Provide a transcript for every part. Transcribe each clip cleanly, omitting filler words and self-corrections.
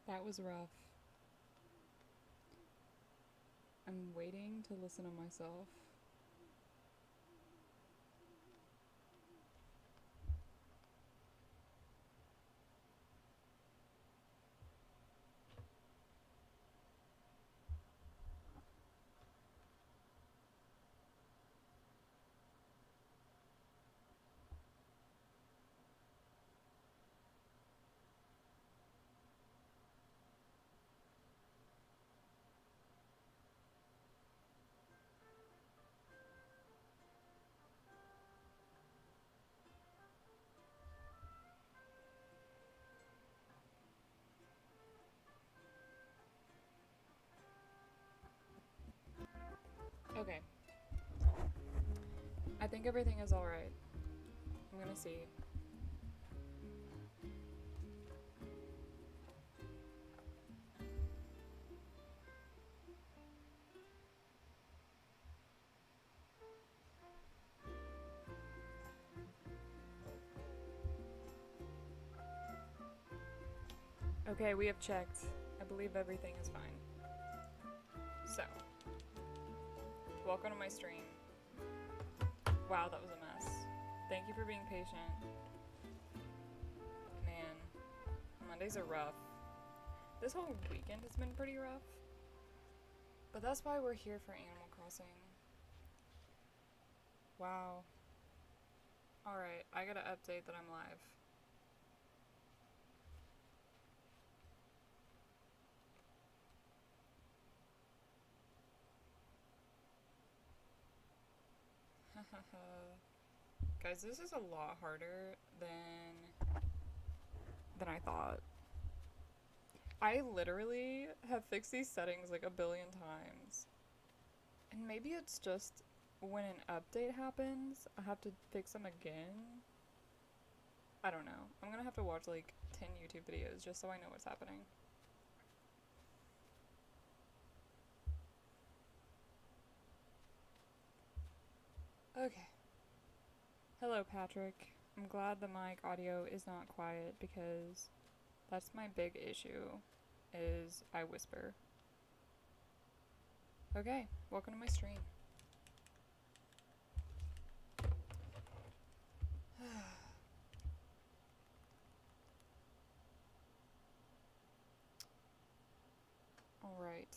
That was rough. I'm waiting to listen to myself. Okay. I think everything is alright. I'm gonna see. Okay, we have checked. I believe everything is fine. So, welcome to my stream. Wow, that was a mess. Thank you for being patient. Man, Mondays are rough. This whole weekend has been pretty rough. But that's why we're here for Animal Crossing. Wow. Alright, I gotta update that I'm live. Guys, this is a lot harder than I thought. I literally have fixed these settings like a billion times. And maybe it's just when an update happens, I have to fix them again. I don't know. I'm gonna have to watch like 10 YouTube videos just so I know what's happening. Okay. Hello, Patrick. I'm glad the mic audio is not quiet because that's my big issue, is I whisper. Okay, welcome to my stream. Alright.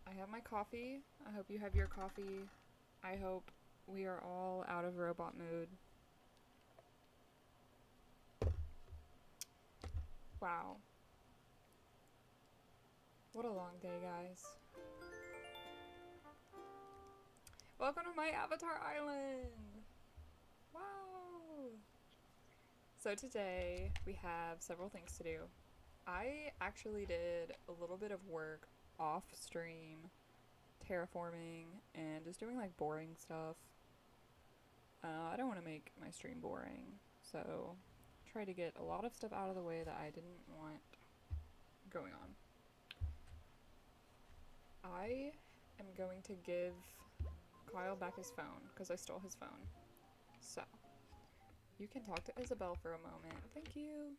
I have my coffee. I hope you have your coffee. I hope we are all out of robot mood. Wow. What a long day, guys. Welcome to my Avatar Island! Wow! So today, we have several things to do. I actually did a little bit of work off stream, terraforming, and just doing like boring stuff. I don't want to make my stream boring, so try to get a lot of stuff out of the way that I didn't want going on. I am going to give Kyle back his phone because I stole his phone. So, you can talk to Isabel for a moment. Thank you.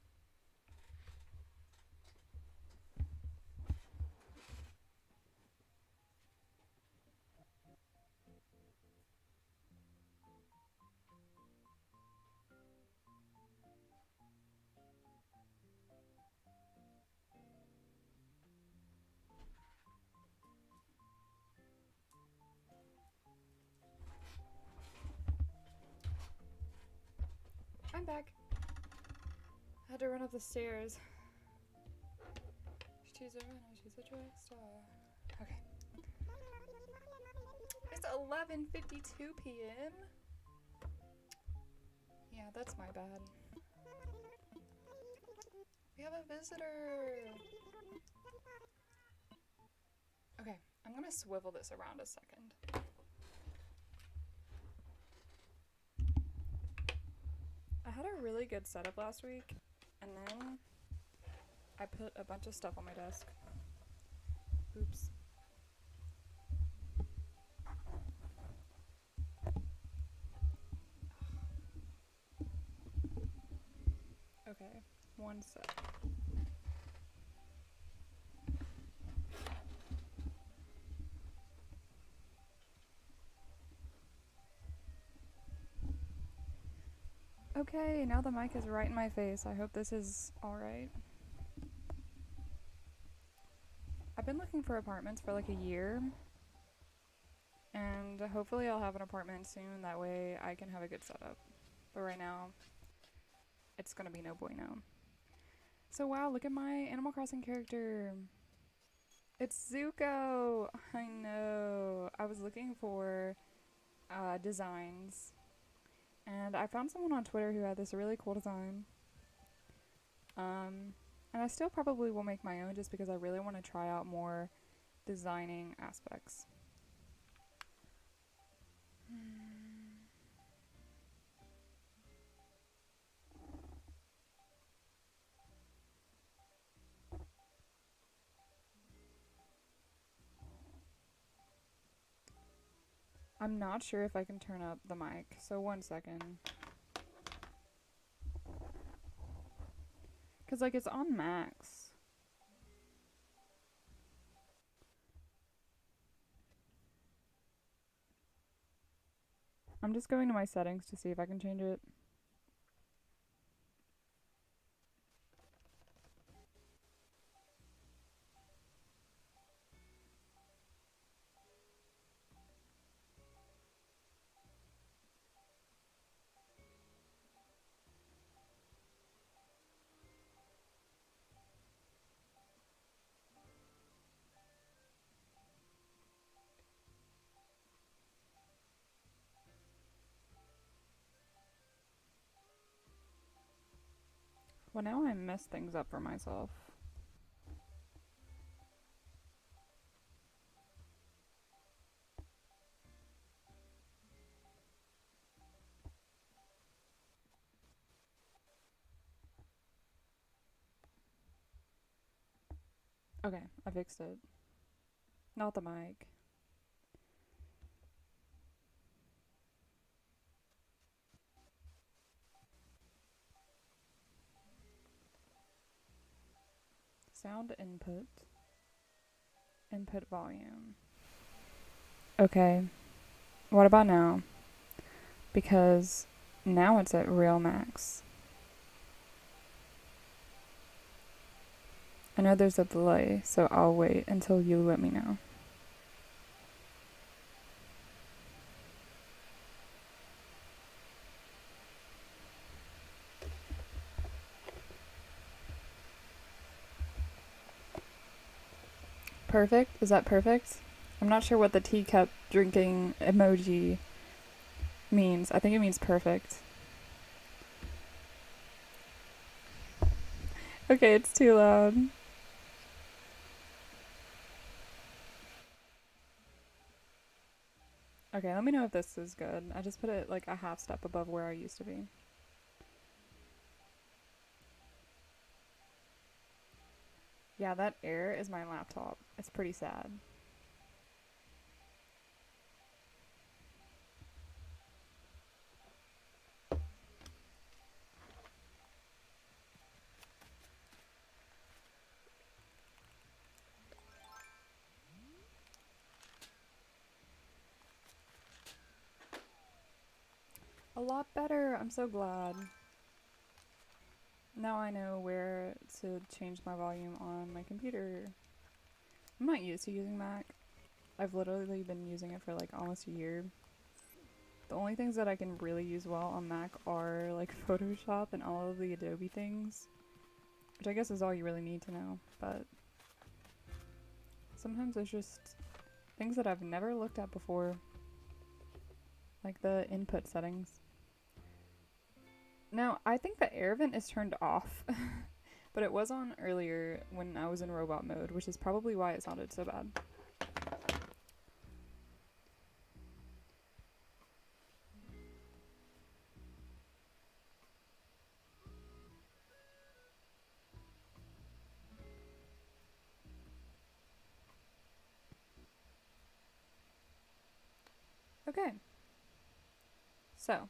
I'm back. I had to run up the stairs. She's a runner, she's a track star. Okay. It's 11:52 p.m. Yeah, that's my bad. We have a visitor. Okay, I'm gonna swivel this around a second. I had a really good setup last week, and then I put a bunch of stuff on my desk. Oops. Okay, one sec. Okay, now the mic is right in my face. I hope this is alright. I've been looking for apartments for like a year. And hopefully I'll have an apartment soon. That way I can have a good setup. But right now, it's gonna be no bueno. So wow, look at my Animal Crossing character. It's Zuko! I know. I was looking for designs. And I found someone on Twitter who had this really cool design. And I still probably will make my own just because I really want to try out more designing aspects. I'm not sure if I can turn up the mic, so 1 second. Cause like it's on max. I'm just going to my settings to see if I can change it. Well, now I mess things up for myself. Okay, I fixed it. Not the mic. Sound input. Input volume. Okay. What about now? Because now it's at real max. I know there's a delay, so I'll wait until you let me know. Perfect? Is that perfect? I'm not sure what the teacup drinking emoji means. I think it means perfect. Okay, it's too loud. Okay, let me know if this is good. I just put it like a half step above where I used to be. Yeah, that air is my laptop. It's pretty sad. A lot better. I'm so glad. Now I know where to change my volume on my computer. I'm not used to using Mac. I've literally been using it for like almost a year. The only things that I can really use well on Mac are like Photoshop and all of the Adobe things, which I guess is all you really need to know, but sometimes there's just things that I've never looked at before, like the input settings. Now, I think the air vent is turned off, but it was on earlier when I was in robot mode, which is probably why it sounded so bad. Okay. So,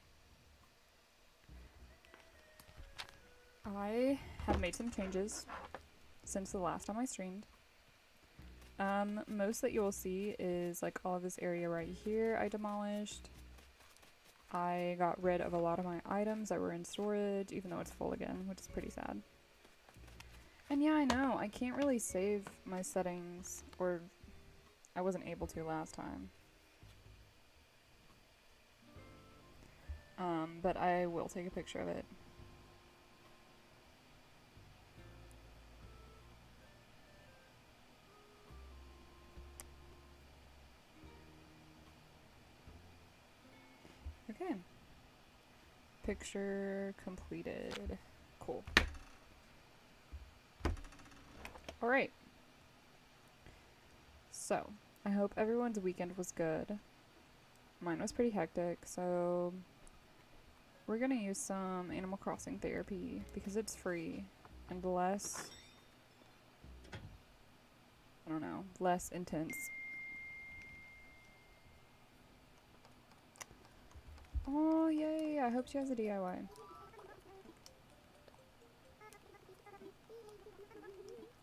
I have made some changes since the last time I streamed. Most that you will see is like all of this area right here I demolished. I got rid of a lot of my items that were in storage, even though it's full again, which is pretty sad. And yeah, I know, I can't really save my settings, or I wasn't able to last time. But I will take a picture of it. Okay. Picture completed. Cool. Alright. So, I hope everyone's weekend was good. Mine was pretty hectic, so we're gonna use some Animal Crossing therapy because it's free and less, I don't know, less intense. Oh, yay! I hope she has a DIY.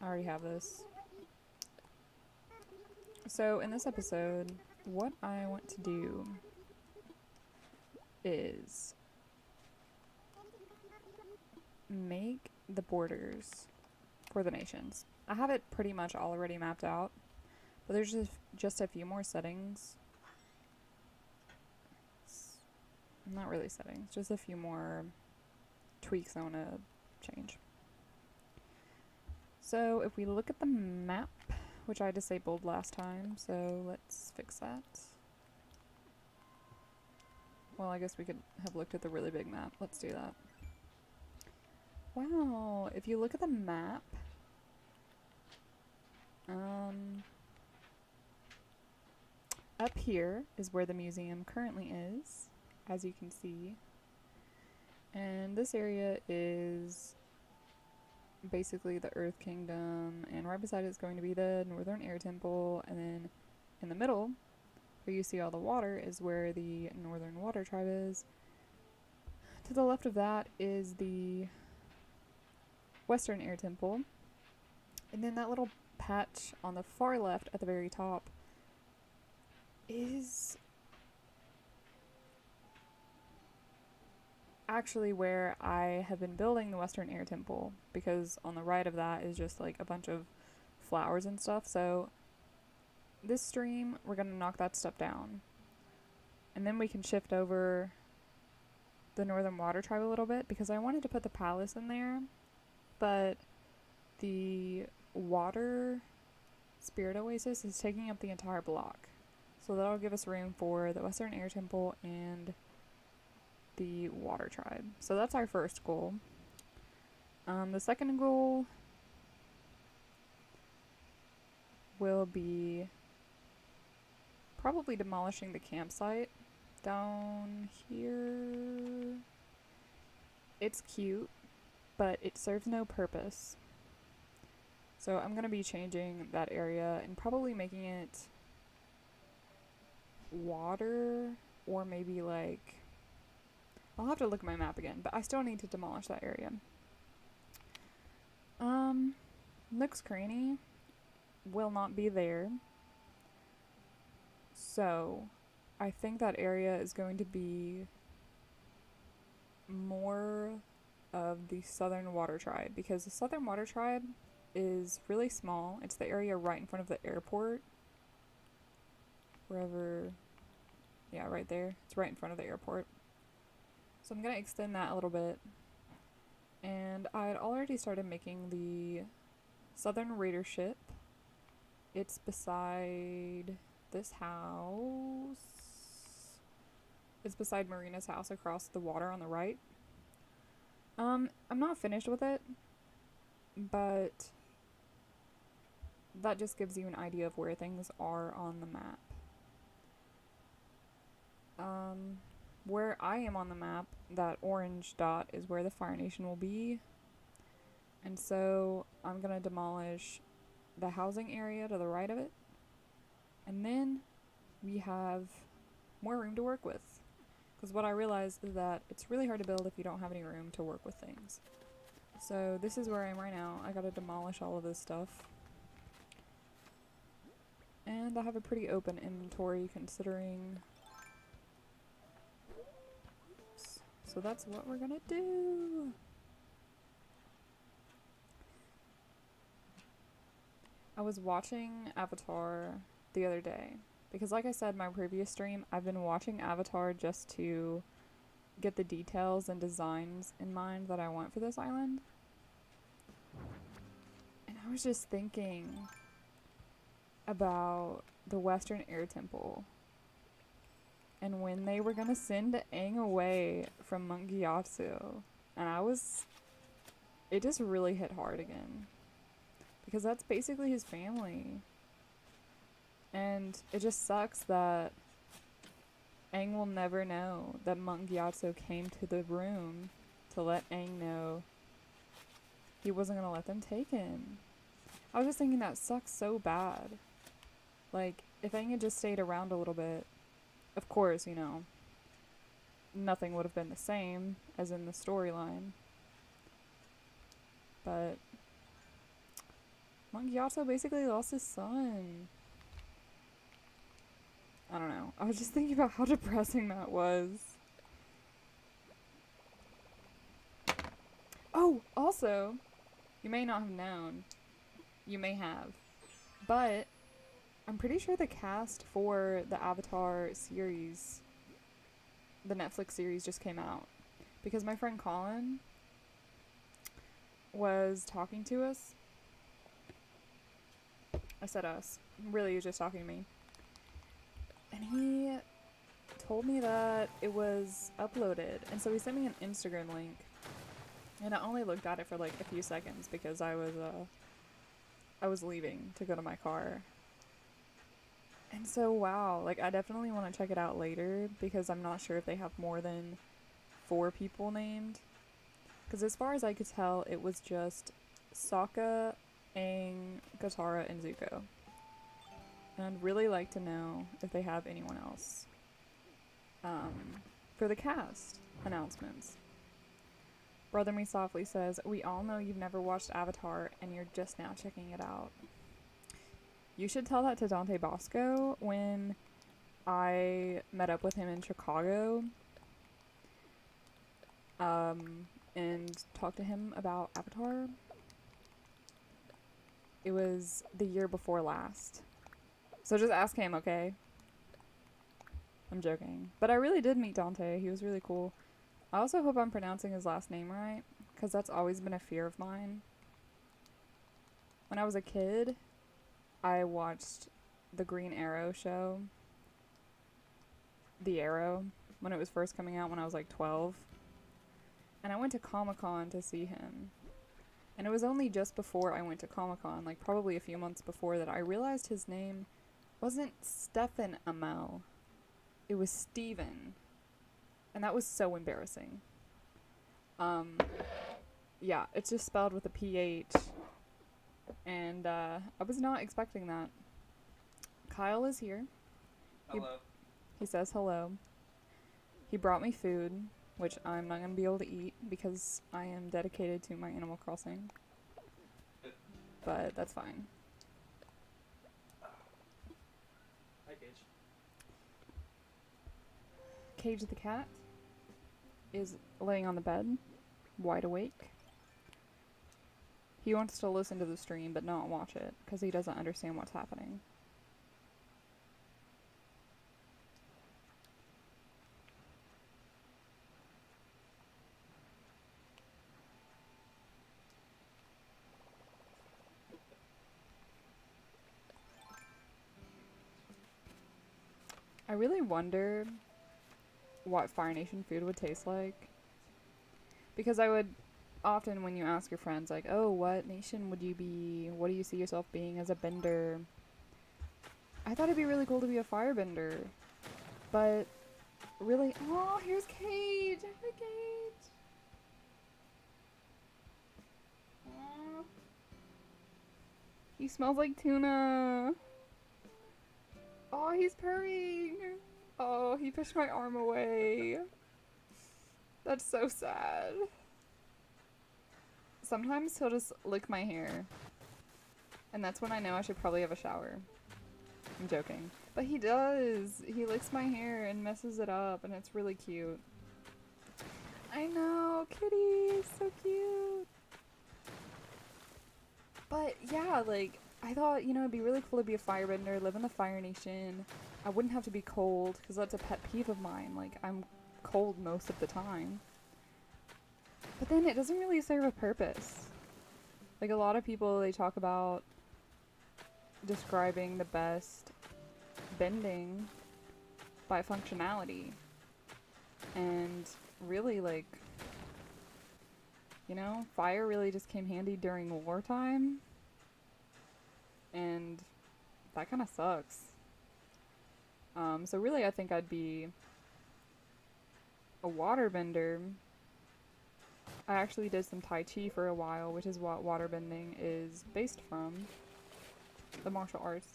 I already have this. So, in this episode, what I want to do is make the borders for the nations. I have it pretty much already mapped out, but there's just a few more settings. Not really settings, just a few more tweaks I want to change. So if we look at the map, which I disabled last time, so let's fix that. Well, I guess we could have looked at the really big map. Let's do that. Wow, if you look at the map, up here is where the museum currently is, as you can see. And this area is basically the Earth Kingdom, and right beside it is going to be the Northern Air Temple, and then in the middle, where you see all the water, is where the Northern Water Tribe is. To the left of that is the Western Air Temple, and then that little patch on the far left at the very top is actually where I have been building the Western Air Temple, because on the right of that is just like a bunch of flowers and stuff. So this stream, we're gonna knock that stuff down, and then we can shift over the Northern Water Tribe a little bit, because I wanted to put the palace in there, but the water spirit oasis is taking up the entire block, so that'll give us room for the Western Air Temple and the Water Tribe. So that's our first goal. The second goal will be probably demolishing the campsite down here. It's cute, but it serves no purpose. So I'm gonna be changing that area and probably making it water, or maybe like, I'll have to look at my map again, but I still need to demolish that area. Nook's Cranny will not be there. So I think that area is going to be more of the Southern Water Tribe, because the Southern Water Tribe is really small. It's the area right in front of the airport. Wherever, yeah, right there. It's right in front of the airport. So I'm going to extend that a little bit. And I had already started making the Southern Raider ship. It's beside this house. It's beside Marina's house across the water on the right. I'm not finished with it, but that just gives you an idea of where things are on the map. Where I am on the map, that orange dot is where the Fire Nation will be. And so I'm gonna demolish the housing area to the right of it. And then we have more room to work with. Because what I realized is that it's really hard to build if you don't have any room to work with things. So this is where I am right now. I gotta demolish all of this stuff. And I have a pretty open inventory, considering So that's what we're gonna do. I was watching Avatar the other day because, like I said in my previous stream, I've been watching Avatar just to get the details and designs in mind that I want for this island. And I was just thinking about the Western Air Temple and when they were gonna send Aang away from Mount Gyatso, and it just really hit hard again because that's basically his family, and it just sucks that Aang will never know that Mount Gyatso came to the room to let Aang know he wasn't gonna let them take him. I was just thinking that sucks so bad. Like, if Aang had just stayed around a little bit, of course, you know, nothing would have been the same as in the storyline. But Mount Gyatso basically lost his son. I don't know. I was just thinking about how depressing that was. Oh, also, you may not have known. You may have. But I'm pretty sure the cast for the Avatar series, the Netflix series, just came out. Because my friend Colin was talking to us. I said us. Really, he was just talking to me. And he told me that it was uploaded. And so he sent me an Instagram link. And I only looked at it for like a few seconds because I was leaving to go to my car. And so, wow, like, I definitely want to check it out later because I'm not sure if they have more than 4 people named. Because as far as I could tell, it was just Sokka, Aang, Katara, and Zuko. And I'd really like to know if they have anyone else for the cast announcements. Brother Me Softly says, we all know you've never watched Avatar and you're just now checking it out. You should tell that to Dante Bosco when I met up with him in Chicago and talked to him about Avatar. It was the year before last. So just ask him, okay? I'm joking. But I really did meet Dante. He was really cool. I also hope I'm pronouncing his last name right, because that's always been a fear of mine. When I was a kid, I watched the Green Arrow show, The Arrow, when it was first coming out when I was like 12. And I went to Comic-Con to see him. And it was only just before I went to Comic-Con, like probably a few months before, that I realized his name wasn't Stephen Amell. It was Steven. And that was so embarrassing. Yeah, it's just spelled with a PH. And I was not expecting that. Kyle is here. Hello. He says hello. He brought me food, which I'm not going to be able to eat because I am dedicated to my Animal Crossing. But that's fine. Hi, Gage. Cage the cat is laying on the bed, wide awake. He wants to listen to the stream but not watch it because he doesn't understand what's happening. I really wonder what Fire Nation food would taste like. Because I would often, when you ask your friends, like, oh, what nation would you be? What do you see yourself being as a bender? I thought it'd be really cool to be a firebender. But really, oh, here's Cage. Hi, Cage. Aw. He smells like tuna. Oh, he's purring. Oh, he pushed my arm away. That's so sad. Sometimes he'll just lick my hair. And that's when I know I should probably have a shower. I'm joking. But he does. He licks my hair and messes it up, and it's really cute. I know, kitty, so cute. But yeah, like, I thought, it'd be really cool to be a firebender, live in the Fire Nation. I wouldn't have to be cold, because that's a pet peeve of mine. Like, I'm cold most of the time. But then it doesn't really serve a purpose. Like, a lot of people, they talk about describing the best bending by functionality. And really, like, fire really just came handy during wartime. And that kind of sucks. So really, I think I'd be a waterbender. I actually did some Tai Chi for a while, which is what waterbending is based from, the martial arts.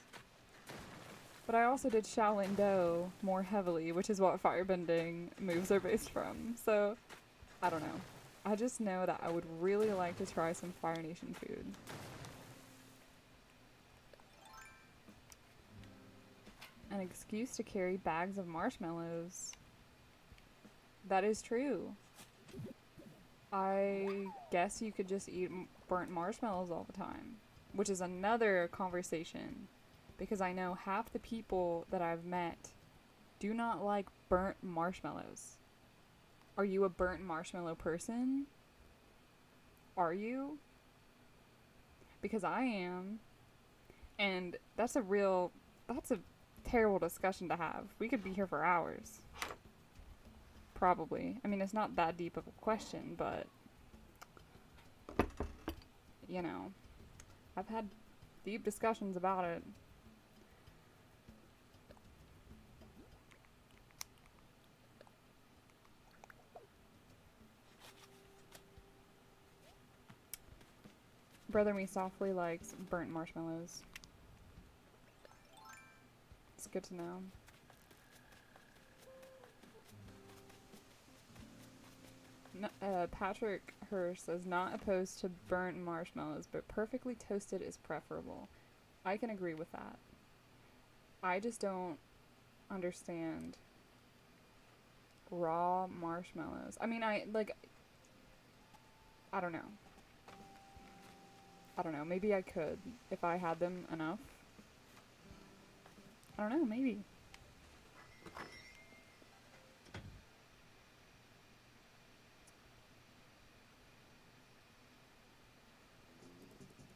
But I also did Shaolin Do more heavily, which is what firebending moves are based from. So, I don't know. I just know that I would really like to try some Fire Nation food. An excuse to carry bags of marshmallows. That is true. I guess you could just eat burnt marshmallows all the time, which is another conversation, because I know half the people that I've met do not like burnt marshmallows. Are you a burnt marshmallow person? Are you? Because I am. And that's a terrible discussion to have. We could be here for hours. Probably. I mean, it's not that deep of a question, but I've had deep discussions about it. Brother Me Softly likes burnt marshmallows. It's good to know. Patrick Hirsch says, not opposed to burnt marshmallows, but perfectly toasted is preferable. I can agree with that. I just don't understand raw marshmallows. I mean, I don't know. Maybe I could if I had them enough. I don't know, maybe.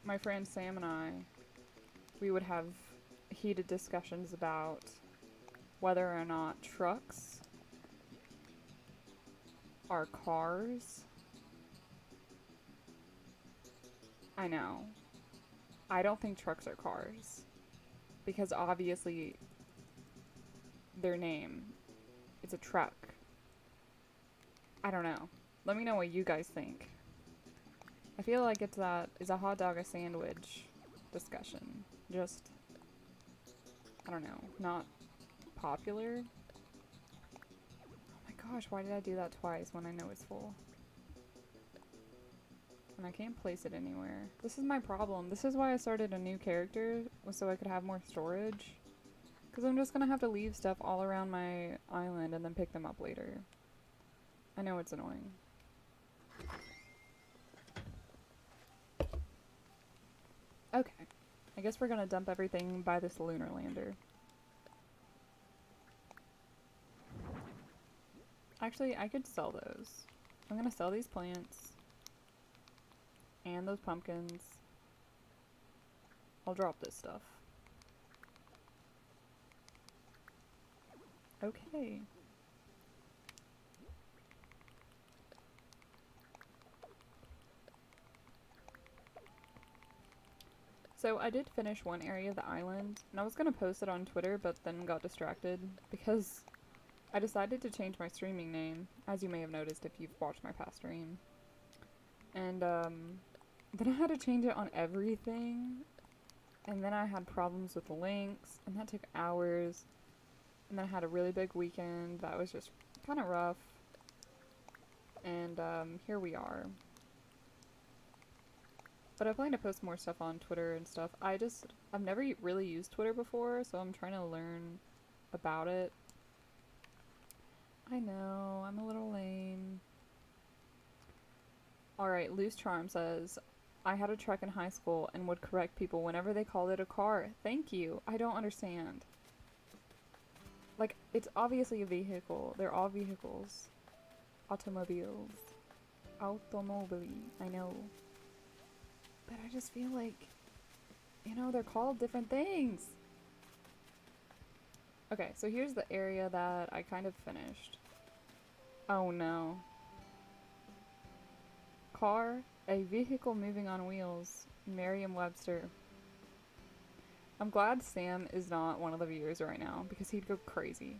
My friend Sam and I, we would have heated discussions about whether or not trucks are cars. I know. I don't think trucks are cars. Because obviously, their name, it's a truck. I don't know. Let me know what you guys think. I feel like is a hot dog a sandwich discussion. Just, I don't know, not popular. Oh my gosh, why did I do that twice when I know it's full? And I can't place it anywhere. This is my problem. This is why I started a new character, so I could have more storage. Because I'm just gonna have to leave stuff all around my island and then pick them up later. I know it's annoying. Okay. I guess we're gonna dump everything by this lunar lander. Actually, I could sell those. I'm gonna sell these plants. And those pumpkins. I'll drop this stuff. Okay. So I did finish one area of the island, and I was gonna post it on Twitter, but then got distracted because I decided to change my streaming name, as you may have noticed if you've watched my past stream. And then I had to change it on everything, and then I had problems with the links, and that took hours, and then I had a really big weekend that was just kind of rough, and here we are. But I plan to post more stuff on Twitter and stuff. I've never really used Twitter before, so I'm trying to learn about it. I know, I'm a little lame. Alright, Loose Charm says, I had a truck in high school and would correct people whenever they called it a car. Thank you. I don't understand. Like, it's obviously a vehicle. They're all vehicles. Automobiles. Automobili. I know. But I just feel like, they're called different things. Okay, so here's the area that I kind of finished. Oh no. Car, a vehicle moving on wheels. Merriam-Webster. I'm glad Sam is not one of the viewers right now because he'd go crazy.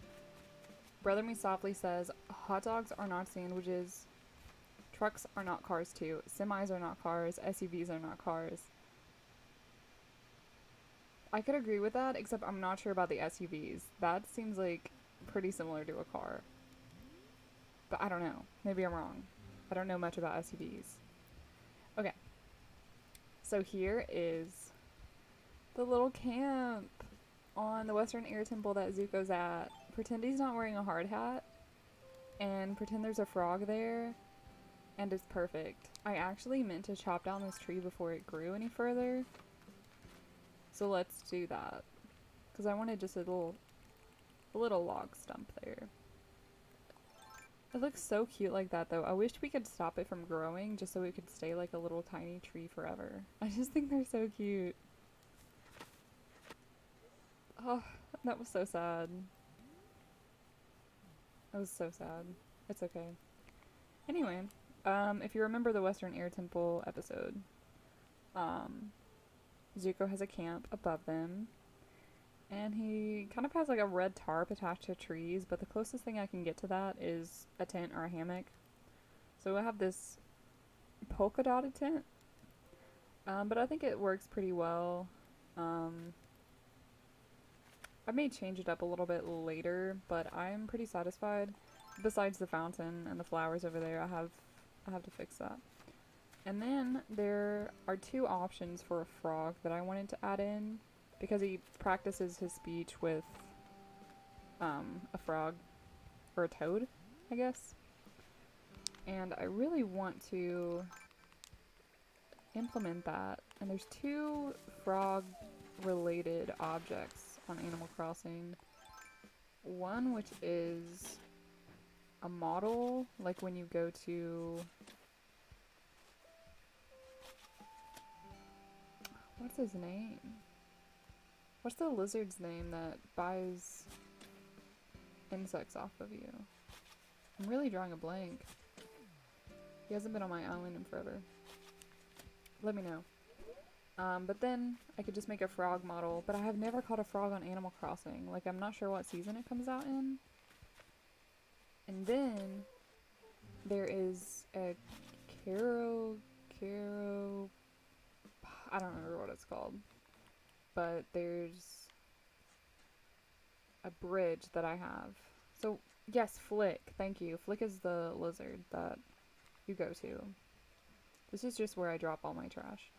Brother Me Softly says, hot dogs are not sandwiches. Trucks are not cars too. Semis are not cars. SUVs are not cars. I could agree with that, except I'm not sure about the SUVs. That seems like pretty similar to a car. But I don't know. Maybe I'm wrong. I don't know much about SUVs. Okay. So here is the little camp on the Western Air Temple that Zuko's at. Pretend he's not wearing a hard hat. And pretend there's a frog there. And it's perfect. I actually meant to chop down this tree before it grew any further. So let's do that. Because I wanted just a little log stump there. It looks so cute like that though. I wish we could stop it from growing just so it could stay like a little tiny tree forever. I just think they're so cute. Oh, that was so sad. That was so sad. It's okay. Anyway, if you remember the Western Air Temple episode, Zuko has a camp above them, and he kind of has like a red tarp attached to trees, but the closest thing I can get to that is a tent or a hammock. So I have this polka dotted tent, but I think it works pretty well. I may change it up a little bit later, but I'm pretty satisfied. Besides the fountain and the flowers over there, I have to fix that. And then there are two options for a frog that I wanted to add in because he practices his speech with a frog or a toad, I guess. And I really want to implement that. And there's two frog related objects on Animal Crossing. One which is a model, like when you go to... What's his name? What's the lizard's name that buys insects off of you? I'm really drawing a blank. He hasn't been on my island in forever. Let me know. But then I could just make a frog model, but I have never caught a frog on Animal Crossing. Like, I'm not sure what season it comes out in. And then there is a I don't remember what it's called. But there's a bridge that I have. So, yes, Flick. Thank you. Flick is the lizard that you go to. This is just where I drop all my trash.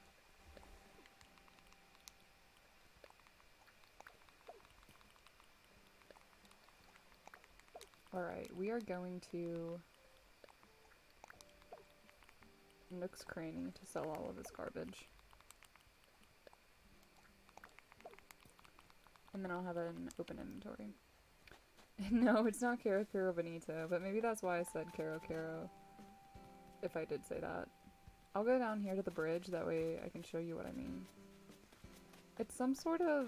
Alright, we are going to Nook's Cranny to sell all of his garbage. And then I'll have an open inventory. No, it's not Caro Caro Bonito, but maybe that's why I said Caro Caro. If I did say that. I'll go down here to the bridge, that way I can show you what I mean. It's some sort of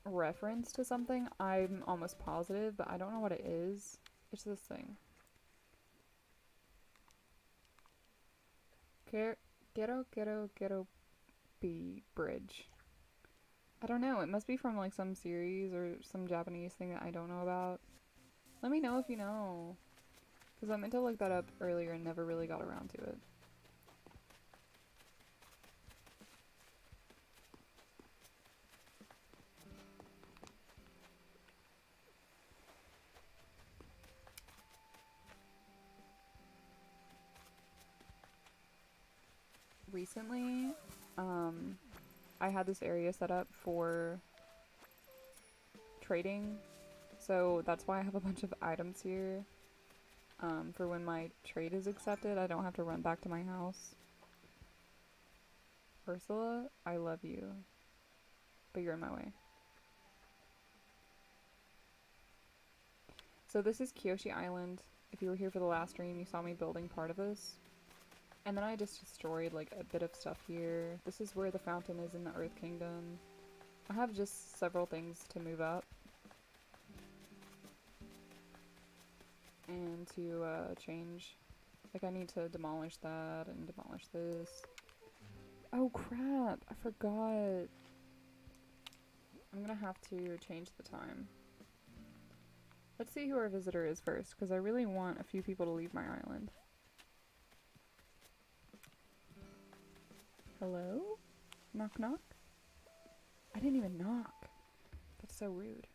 reference to something, I'm almost positive, but I don't know what it is. It's this thing. Quiero be bridge. I don't know, it must be from like some series or some Japanese thing that I don't know about. Let me know if you know. Because I meant to look that up earlier and never really got around to it. Recently, I had this area set up for trading, so that's why I have a bunch of items here. for when my trade is accepted, I don't have to run back to my house. Ursula, I love you, but you're in my way. So this is Kyoshi Island. If you were here for the last stream, you saw me building part of this. And then I just destroyed like a bit of stuff here. This is where the fountain is in the Earth Kingdom. I have just several things to move up. And to change. Like I need to demolish that and demolish this. Oh crap, I forgot. I'm gonna have to change the time. Let's see who our visitor is first, because I really want a few people to leave my island. Hello? Knock knock? I didn't even knock. That's so rude.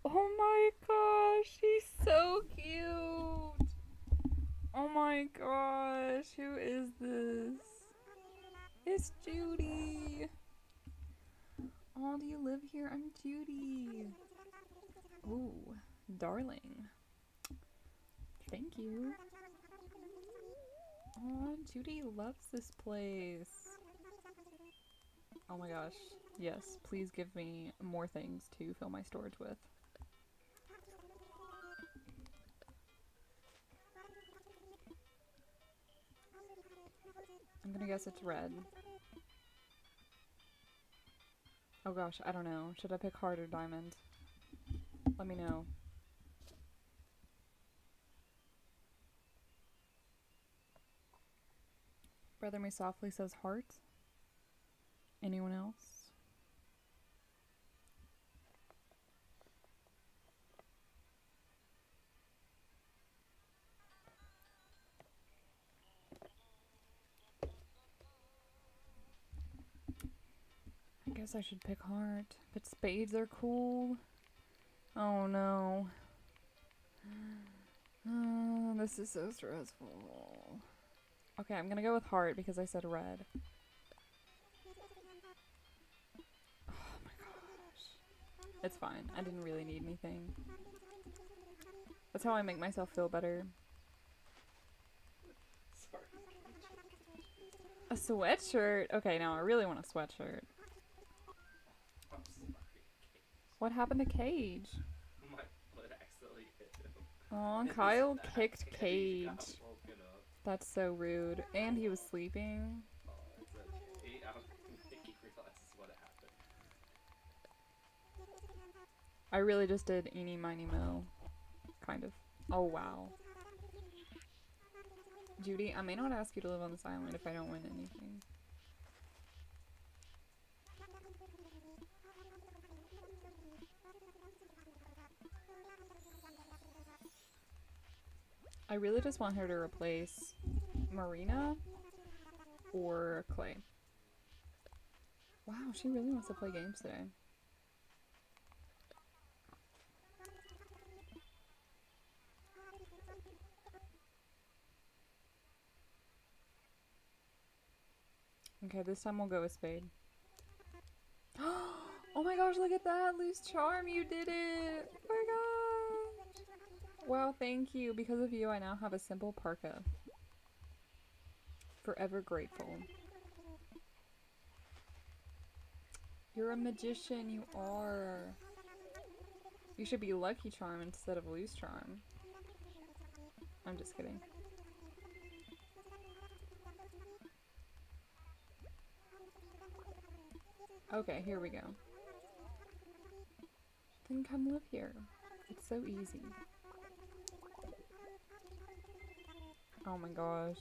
Oh my gosh, she's so cute! Oh my gosh, who is this? It's Judy! Oh, do you live here? I'm Judy. Ooh, darling. Thank you. Oh, Judy loves this place. Oh my gosh. Yes, please give me more things to fill my storage with. I'm gonna guess it's red. Oh gosh, I don't know. Should I pick heart or diamond? Let me know. Brother Me Softly says heart. Anyone else? I guess I should pick heart. But spades are cool. Oh no. Oh, this is so stressful. Okay, I'm gonna go with heart because I said red. Oh my gosh. It's fine. I didn't really need anything. That's how I make myself feel better. Sorry. A sweatshirt? Okay, now I really want a sweatshirt. I'm sorry. What happened to Cage? My foot accidentally hit him. Aw, In his Kyle back, kicked and he Cage. got woken up. That's so rude. And he was sleeping. Oh, it's okay. I don't think he realizes what happened. I really just did eeny miny mo. Kind of. Oh wow. Judy, I may not ask you to live on this island if I don't win anything. I really just want her to replace Marina or Clay. Wow, she really wants to play games today. Okay, this time we'll go with spade. Oh my gosh, look at that! Loose charm, you did it! Oh my gosh! Wow, thank you. Because of you, I now have a simple parka. Forever grateful. You're a magician, you are. You should be Lucky Charm instead of Loose Charm. I'm just kidding. Okay, here we go. Then come live here. It's so easy. Oh my gosh.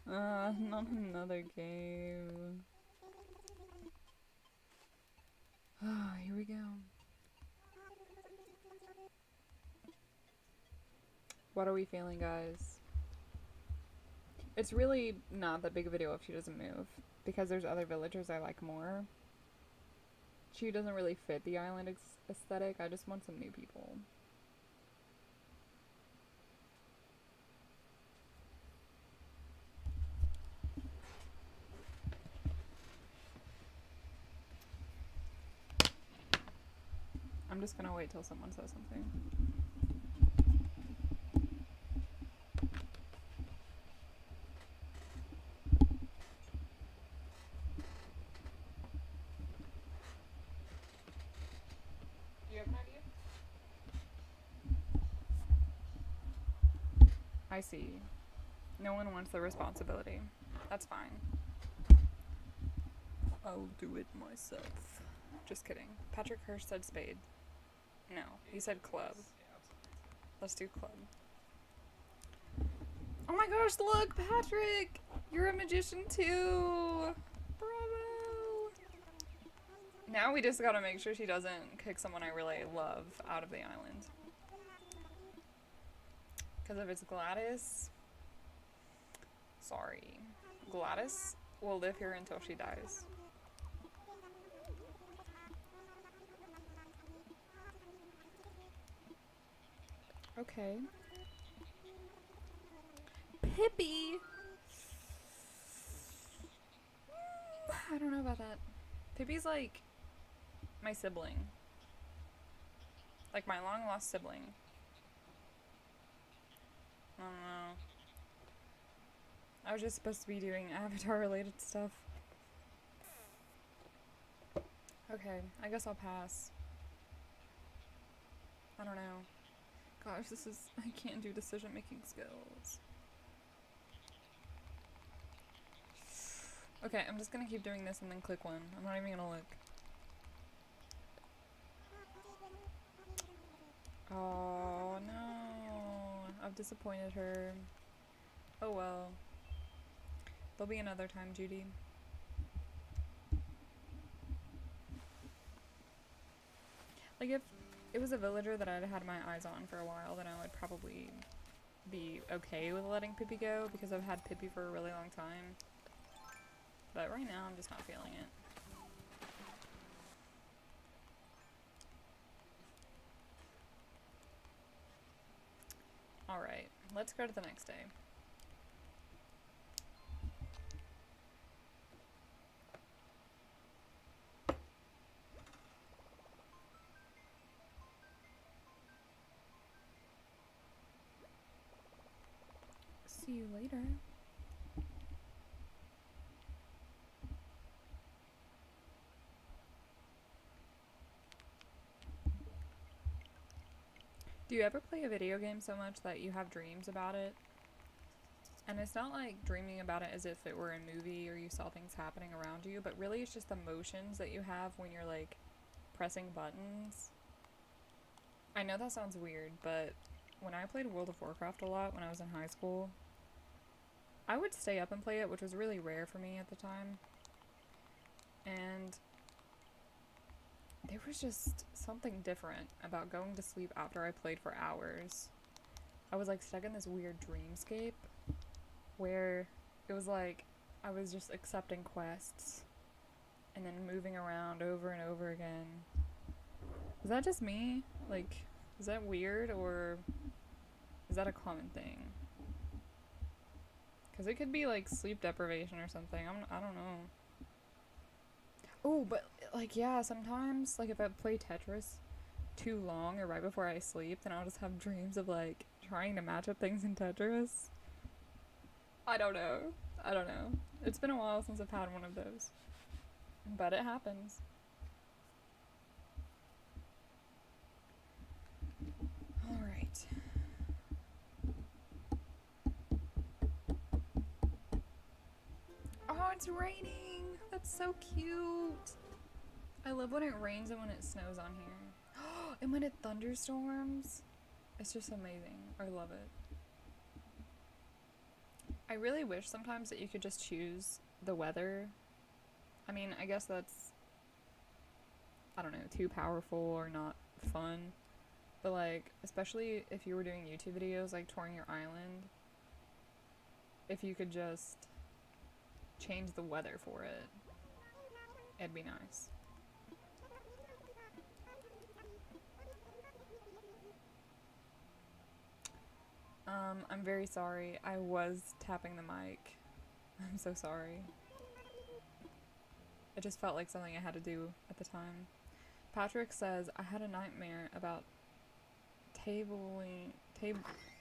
Not another game. Here we go. What are we feeling, guys? It's really not that big of a deal if she doesn't move, because there's other villagers I like more. She doesn't really fit the island aesthetic. I just want some new people. I'm just gonna wait till someone says something. Do you have an idea? I see. No one wants the responsibility. That's fine. I'll do it myself. Just kidding. Patrick Hirsch said spade. No, he said club. Yeah, absolutely. Let's do club. Oh my gosh, look, Patrick! You're a magician too! Bravo! Now we just gotta make sure she doesn't kick someone I really love out of the island. Because if it's Gladys... Sorry. Gladys will live here until she dies. Okay. Pippi! I don't know about that. Pippi's like my sibling. Like my long lost sibling. I don't know. I was just supposed to be doing Avatar related stuff. Okay, I guess I'll pass. I don't know. Gosh, this is... I can't do decision making skills. Okay, I'm just gonna keep doing this and then click one. I'm not even gonna look. Oh no, I've disappointed her. Oh well. There'll be another time, Judy. Like if it was a villager that I'd had my eyes on for a while, then I would probably be okay with letting Pippi go because I've had Pippi for a really long time. But right now I'm just not feeling it. Alright, let's go to the next day. See you later. Do you ever play a video game so much that you have dreams about it? And it's not like dreaming about it as if it were a movie or you saw things happening around you, but really it's just the motions that you have when you're like pressing buttons. I know that sounds weird, but when I played World of Warcraft a lot when I was in high school, I would stay up and play it, which was really rare for me at the time. And there was just something different about going to sleep after I played for hours. I was like stuck in this weird dreamscape where it was like I was just accepting quests and then moving around over and over again. Is that just me? Like, is that weird or is that a common thing? Because it could be like sleep deprivation or something. I don't know. Oh, but like, yeah, sometimes, like, if I play Tetris too long or right before I sleep, then I'll just have dreams of, like, trying to match up things in Tetris. I don't know. I don't know. It's been a while since I've had one of those. But it happens. Alright. Oh, it's raining! That's so cute! I love when it rains and when it snows on here. And when it thunderstorms. It's just amazing. I love it. I really wish sometimes that you could just choose the weather. I mean, I guess that's, I don't know, too powerful or not fun. But like, especially if you were doing YouTube videos, like touring your island, if you could just change the weather for it, it'd be nice. I'm very sorry. I was tapping the mic. I'm so sorry. It just felt like something I had to do at the time. Patrick says, I had a nightmare about tableting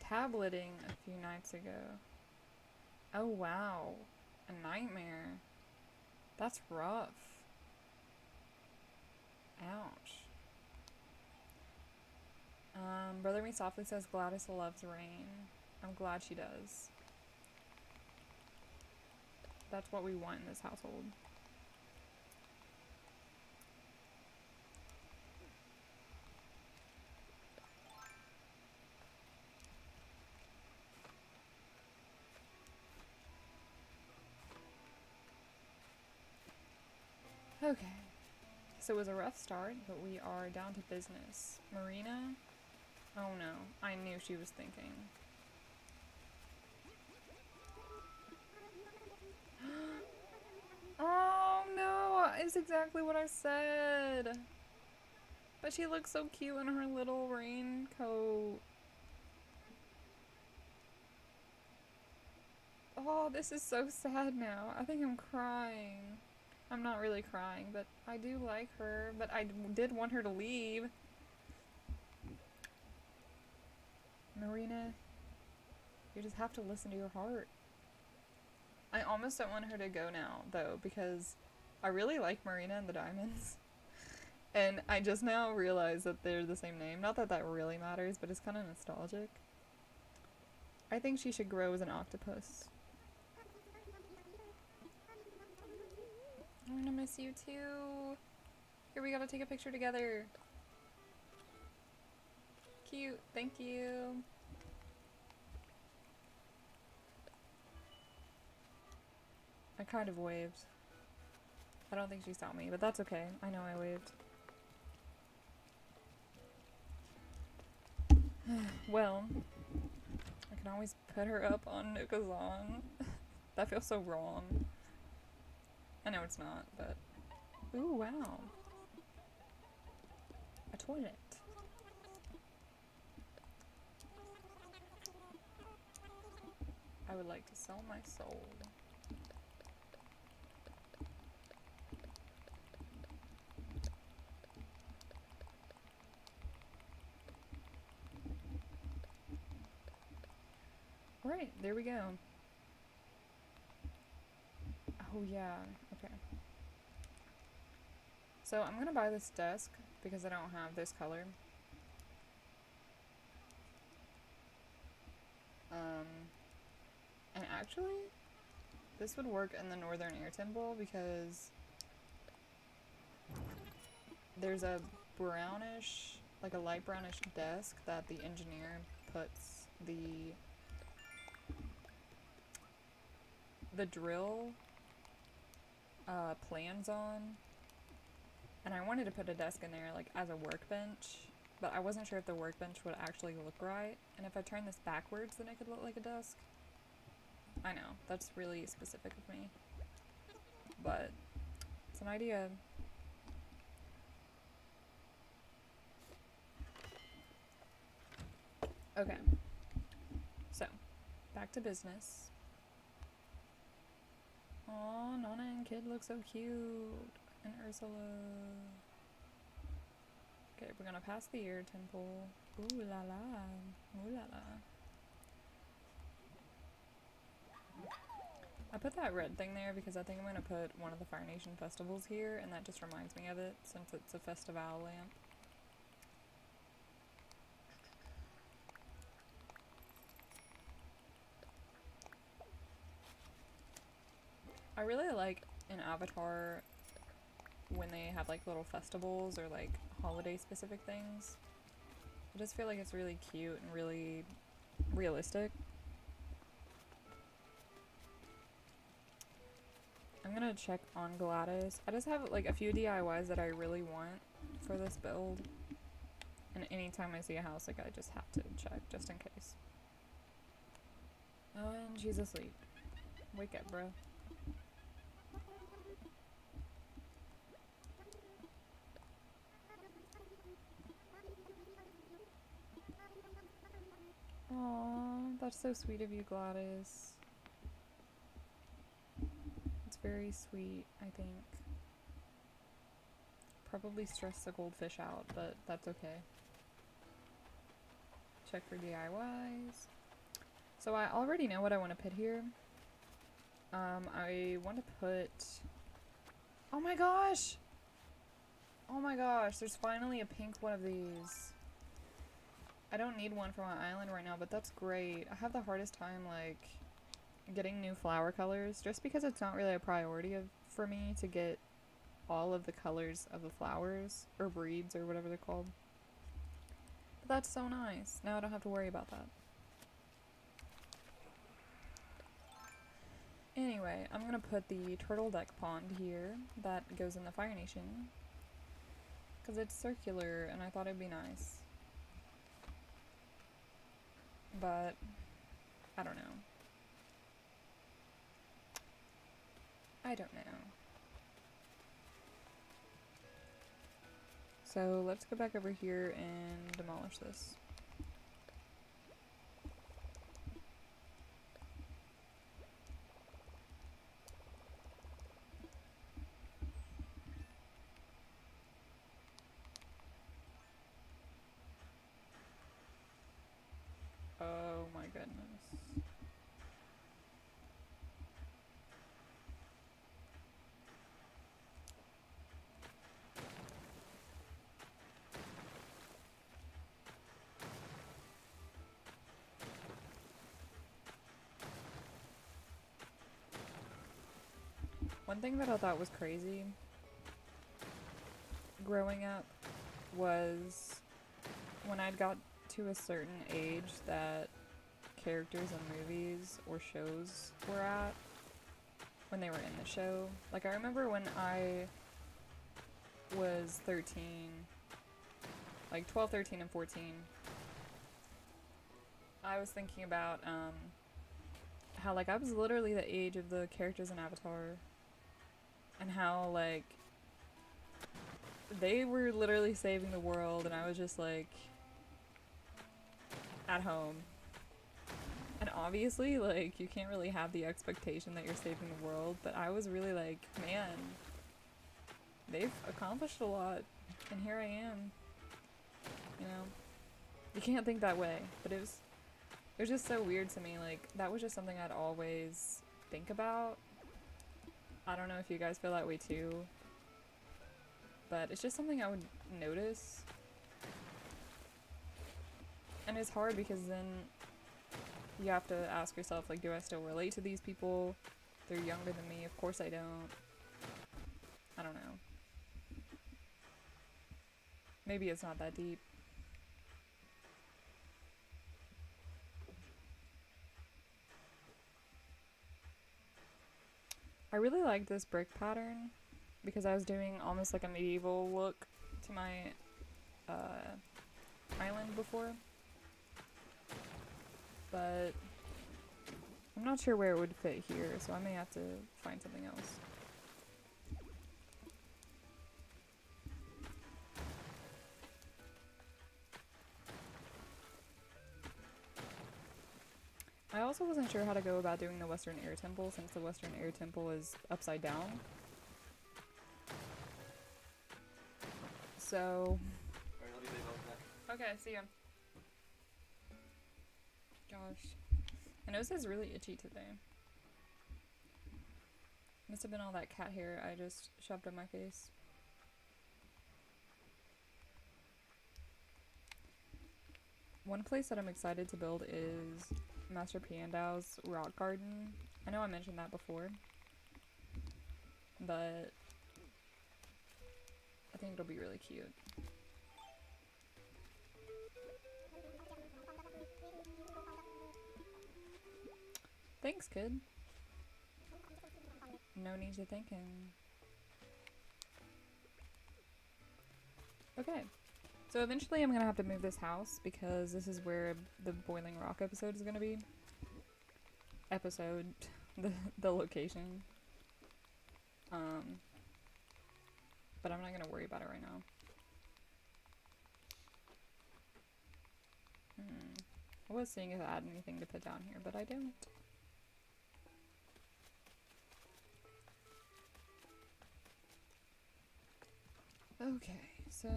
a few nights ago. Oh wow. A nightmare. That's rough. Ouch. Brother Me Softly says Gladys loves rain. I'm glad she does. That's what we want in this household. Okay. So it was a rough start, but we are down to business. Marina? Oh no, I knew she was thinking. Oh no, it's exactly what I said. But she looks so cute in her little raincoat. Oh, this is so sad now. I think I'm crying. I'm not really crying, but I do like her. But I did want her to leave. Marina, you just have to listen to your heart. I almost don't want her to go now, though, because I really like Marina and the Diamonds. And I just now realized that they're the same name. Not that that really matters, but it's kind of nostalgic. I think she should grow as an octopus. I'm gonna miss you too. Here, we gotta take a picture together. Cute, thank you. I kind of waved. I don't think she saw me, but that's okay. I know I waved. Well, I can always put her up on Nukazan. That feels so wrong. I know it's not, but... Ooh, wow. A toilet. I would like to sell my soul. Alright, there we go. Oh yeah, okay. So I'm gonna buy this desk because I don't have this color. And actually, this would work in the Northern Air Temple because there's a brownish, like a light brownish desk that the engineer puts the drill plans on, and I wanted to put a desk in there like as a workbench, but I wasn't sure if the workbench would actually look right, and if I turn this backwards then it could look like a desk. I know, that's really specific of me, but it's an idea. Okay, so back to business. Aw, Nana and Kid look so cute. And Ursula. Okay, we're gonna pass the air temple. Ooh la la. Ooh la la. I put that red thing there because I think I'm gonna put one of the Fire Nation festivals here, and that just reminds me of it since it's a festival lamp. I really like in Avatar when they have like little festivals or like holiday specific things. I just feel like it's really cute and really realistic. I'm gonna check on Gladys. I just have like a few DIYs that I really want for this build. And anytime I see a house, like I just have to check just in case. Oh, and she's asleep. Wake up, bro. Aw, that's so sweet of you, Gladys. It's very sweet, I think. Probably stress the goldfish out, but that's okay. Check for DIYs. So I already know what I want to put here. I want to put... Oh my gosh! Oh my gosh, there's finally a pink one of these. I don't need one for my island right now, but that's great. I have the hardest time, like, getting new flower colors, just because it's not really a priority for me to get all of the colors of the flowers, or breeds, or whatever they're called. But that's so nice. Now I don't have to worry about that. Anyway, I'm gonna put the turtle deck pond here that goes in the Fire Nation, because it's circular and I thought it'd be nice. But I don't know. I don't know. So let's go back over here and demolish this. Oh my goodness. One thing that I thought was crazy growing up was when I'd got to a certain age that characters in movies or shows were at when they were in the show. Like, I remember when I was 13, like 12, 13, and 14, I was thinking about how, like, I was literally the age of the characters in Avatar, and how, like, they were literally saving the world, and I was just, like, at home. And obviously, like, you can't really have the expectation that you're saving the world, but I was really like, man, they've accomplished a lot, and here I am. You know? You can't think that way, but it was just so weird to me. Like, that was just something I'd always think about. I don't know if you guys feel that way too, but it's just something I would notice. And it's hard because then you have to ask yourself, like, do I still relate to these people? They're younger than me. Of course I don't. I don't know. Maybe it's not that deep. I really like this brick pattern because I was doing almost like a medieval look to my island before. But I'm not sure where it would fit here, so I may have to find something else. I also wasn't sure how to go about doing the Western Air Temple, since the Western Air Temple is upside down. So... Okay, see ya. Gosh. My nose is really itchy today. Must have been all that cat hair I just shoved on my face. One place that I'm excited to build is Master Piandow's rock garden. I know I mentioned that before, but I think it'll be really cute. Thanks, kid. No need to thank him. Okay. So eventually I'm gonna have to move this house because this is where the Boiling Rock episode is gonna be. The location. But I'm not gonna worry about it right now. I was seeing if I had anything to put down here, but I don't. Okay. Okay, so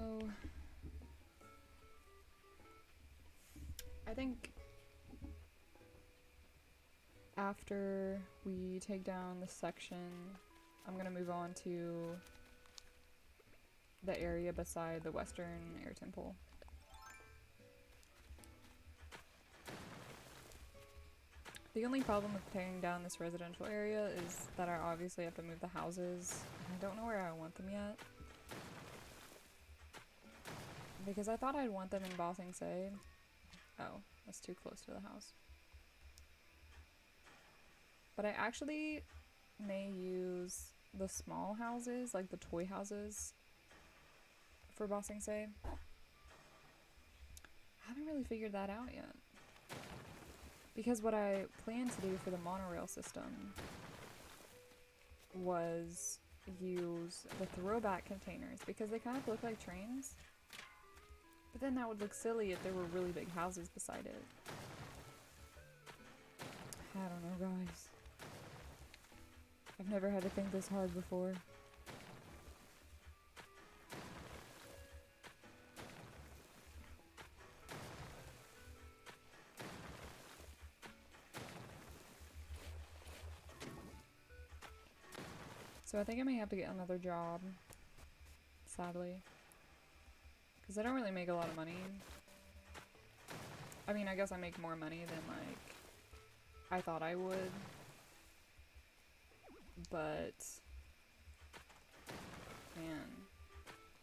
I think after we take down this section, I'm gonna move on to the area beside the Western Air Temple. The only problem with tearing down this residential area is that I obviously have to move the houses. I don't know where I want them yet. Because I thought I'd want them in Ba Sing Se. Oh, that's too close to the house. But I actually may use the small houses, like the toy houses, for Ba Sing Se. I haven't really figured that out yet. Because what I planned to do for the monorail system was use the throwback containers because they kind of look like trains. But then that would look silly if there were really big houses beside it. I don't know, guys. I've never had to think this hard before. So I think I may have to get another job, sadly. Because I don't really make a lot of money. I mean, I guess I make more money than, like, I thought I would. But, man,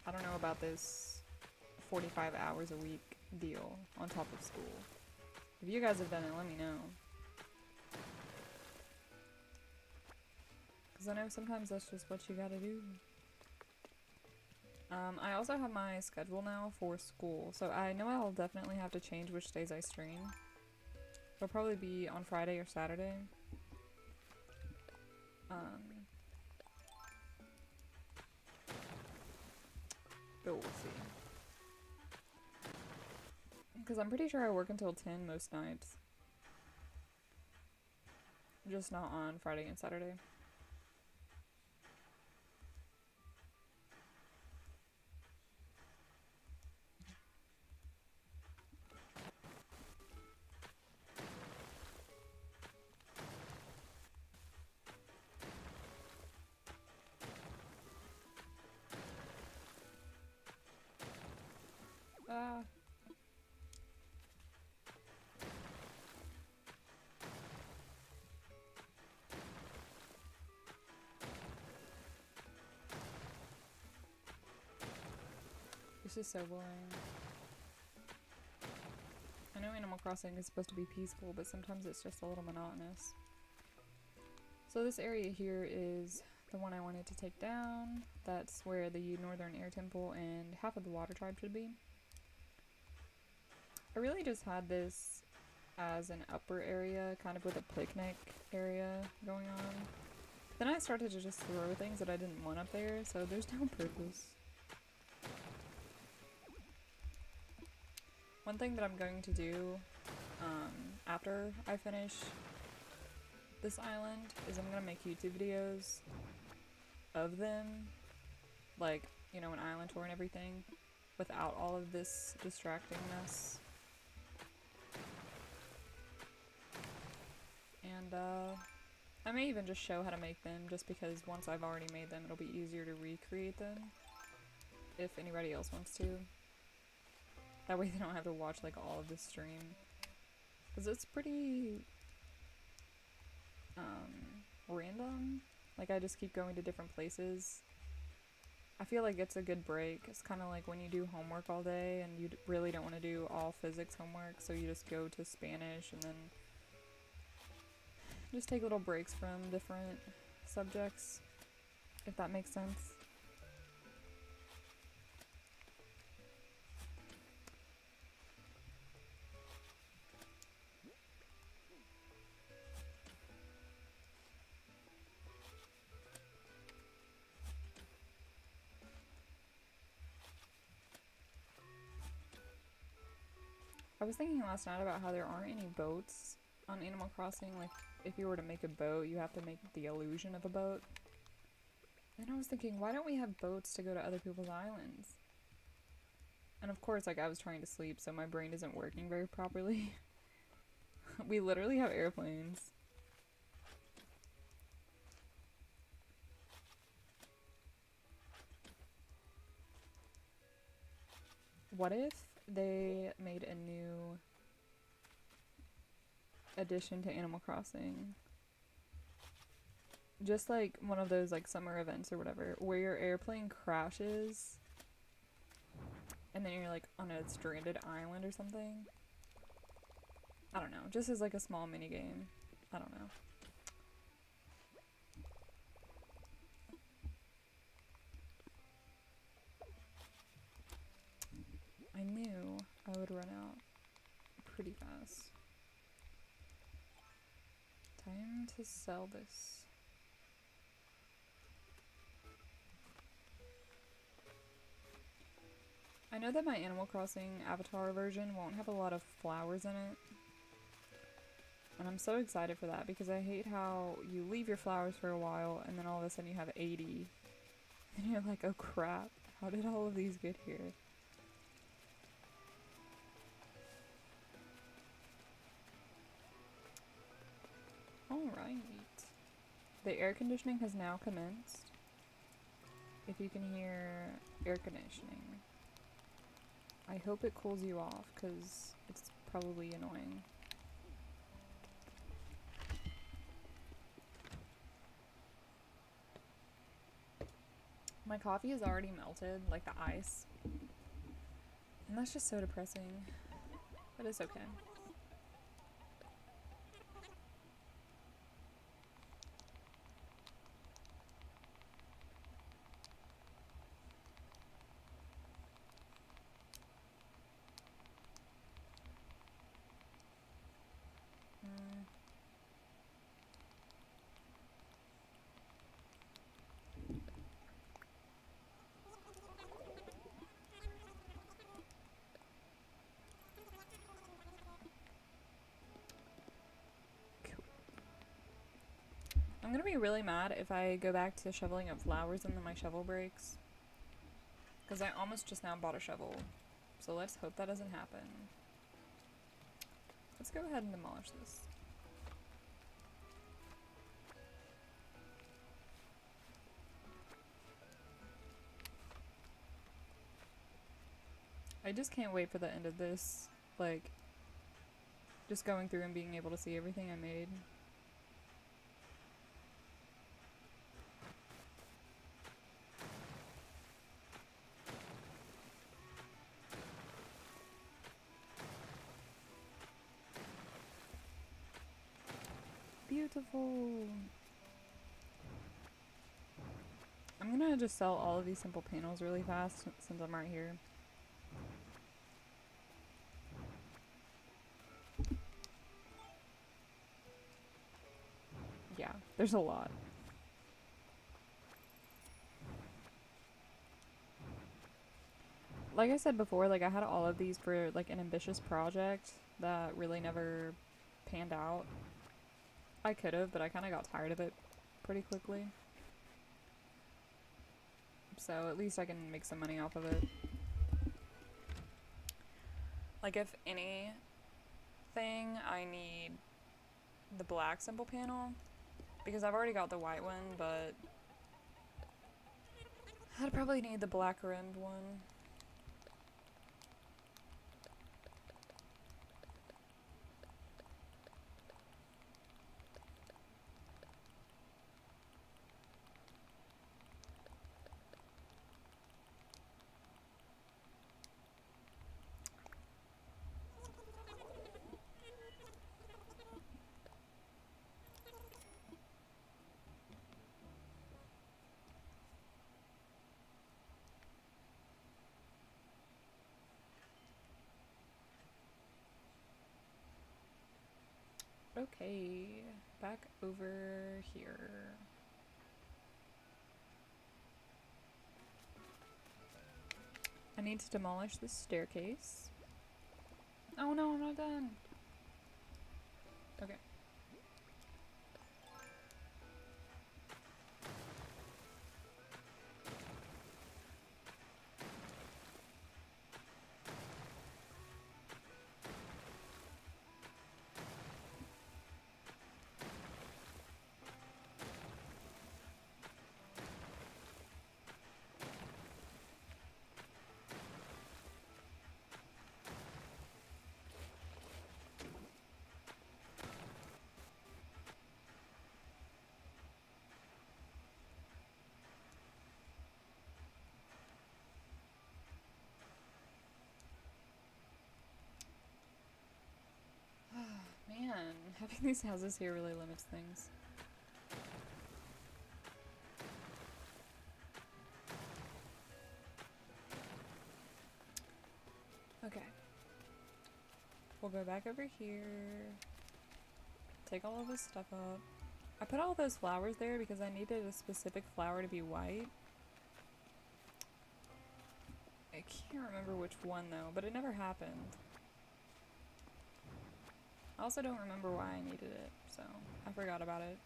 I don't know about this 45 hours a week deal on top of school. If you guys have done it, let me know. Because I know sometimes that's just what you gotta do. I also have my schedule now for school, so I know I'll definitely have to change which days I stream. It'll probably be on Friday or Saturday. But we'll see. Because I'm pretty sure I work until 10 most nights. Just not on Friday and Saturday. Ah. This is so boring. I know Animal Crossing is supposed to be peaceful, but sometimes it's just a little monotonous. So this area here is the one I wanted to take down. That's where the Northern Air Temple and half of the Water Tribe should be. I really just had this as an upper area, kind of with a picnic area going on. Then I started to just throw things that I didn't want up there, so there's no purpose. One thing that I'm going to do after I finish this island is I'm gonna make YouTube videos of them, like, you know, an island tour and everything, without all of this distractingness. And I may even just show how to make them, just because once I've already made them, it'll be easier to recreate them if anybody else wants to. That way they don't have to watch, like, all of this stream. Because it's pretty random. Like, I just keep going to different places. I feel like it's a good break. It's kind of like when you do homework all day and you really don't want to do all physics homework, so you just go to Spanish and then just take little breaks from different subjects, if that makes sense. I was thinking last night about how there aren't any boats on Animal Crossing. Like, if you were to make a boat, you have to make the illusion of a boat. Then I was thinking, why don't we have boats to go to other people's islands? And of course, like, I was trying to sleep, so my brain isn't working very properly. We literally have airplanes. What if they made a new addition to Animal Crossing? Just like one of those like summer events or whatever, where your airplane crashes and then you're like on a stranded island or something. I don't know, just as like a small mini game. I don't know. I knew I would run out pretty fast. Time to sell this. I know that my Animal Crossing Avatar version won't have a lot of flowers in it. And I'm so excited for that because I hate how you leave your flowers for a while and then all of a sudden you have 80. And you're like, oh crap, how did all of these get here? Alright. The air conditioning has now commenced. If you can hear air conditioning. I hope it cools you off because it's probably annoying. My coffee is already melted, like the ice. And that's just so depressing. But it's okay. I'm gonna be really mad if I go back to shoveling up flowers and then my shovel breaks. Because I almost just now bought a shovel. So let's hope that doesn't happen. Let's go ahead and demolish this. I just can't wait for the end of this. Like, just going through and being able to see everything I made. Beautiful. I'm gonna just sell all of these simple panels really fast since I'm right here. Yeah, there's a lot. Like I said before, like I had all of these for like an ambitious project that really never panned out. I could have, but I kind of got tired of it pretty quickly. So at least I can make some money off of it. Like if anything, I need the black simple panel because I've already got the white one, but I'd probably need the black rimmed one. Okay, back over here. I need to demolish this staircase. Oh no, I'm not done. Okay. Having these houses here really limits things. Okay. We'll go back over here. Take all of this stuff up. I put all those flowers there because I needed a specific flower to be white. I can't remember which one though, but it never happened. I also don't remember why I needed it, so I forgot about it.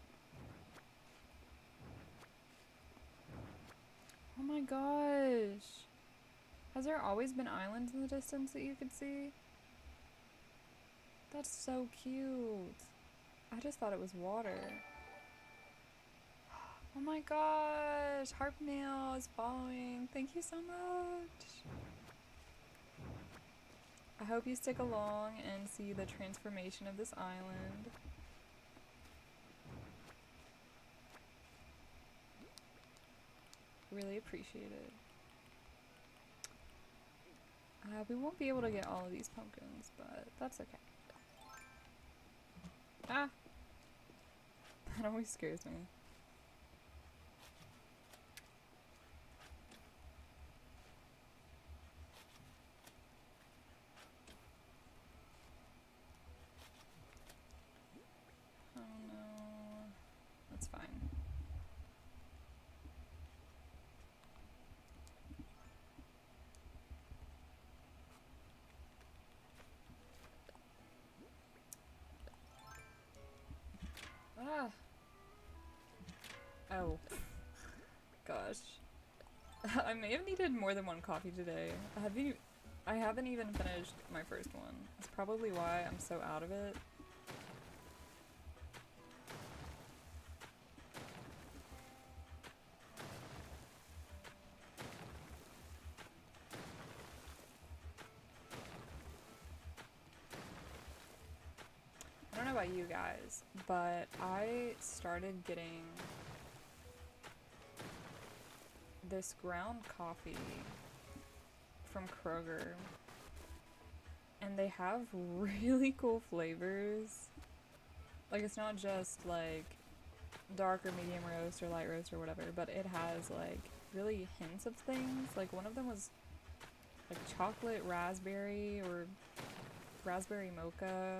Oh my gosh! Has there always been islands in the distance that you could see? That's so cute. I just thought it was water. Oh my gosh! Flameo is following. Thank you so much. I hope you stick along and see the transformation of this island. Really appreciate it. We won't be able to get all of these pumpkins, but that's okay. Ah! That always scares me. Oh no. That's fine. Ah! Oh. Gosh. I may have needed more than one coffee today. I haven't even finished my first one. That's probably why I'm so out of it. I don't know about you guys, but I started getting this ground coffee from Kroger, and they have really cool flavors. Like, it's not just like dark or medium roast or light roast or whatever, but it has like really hints of things. Like, one of them was like chocolate raspberry or raspberry mocha.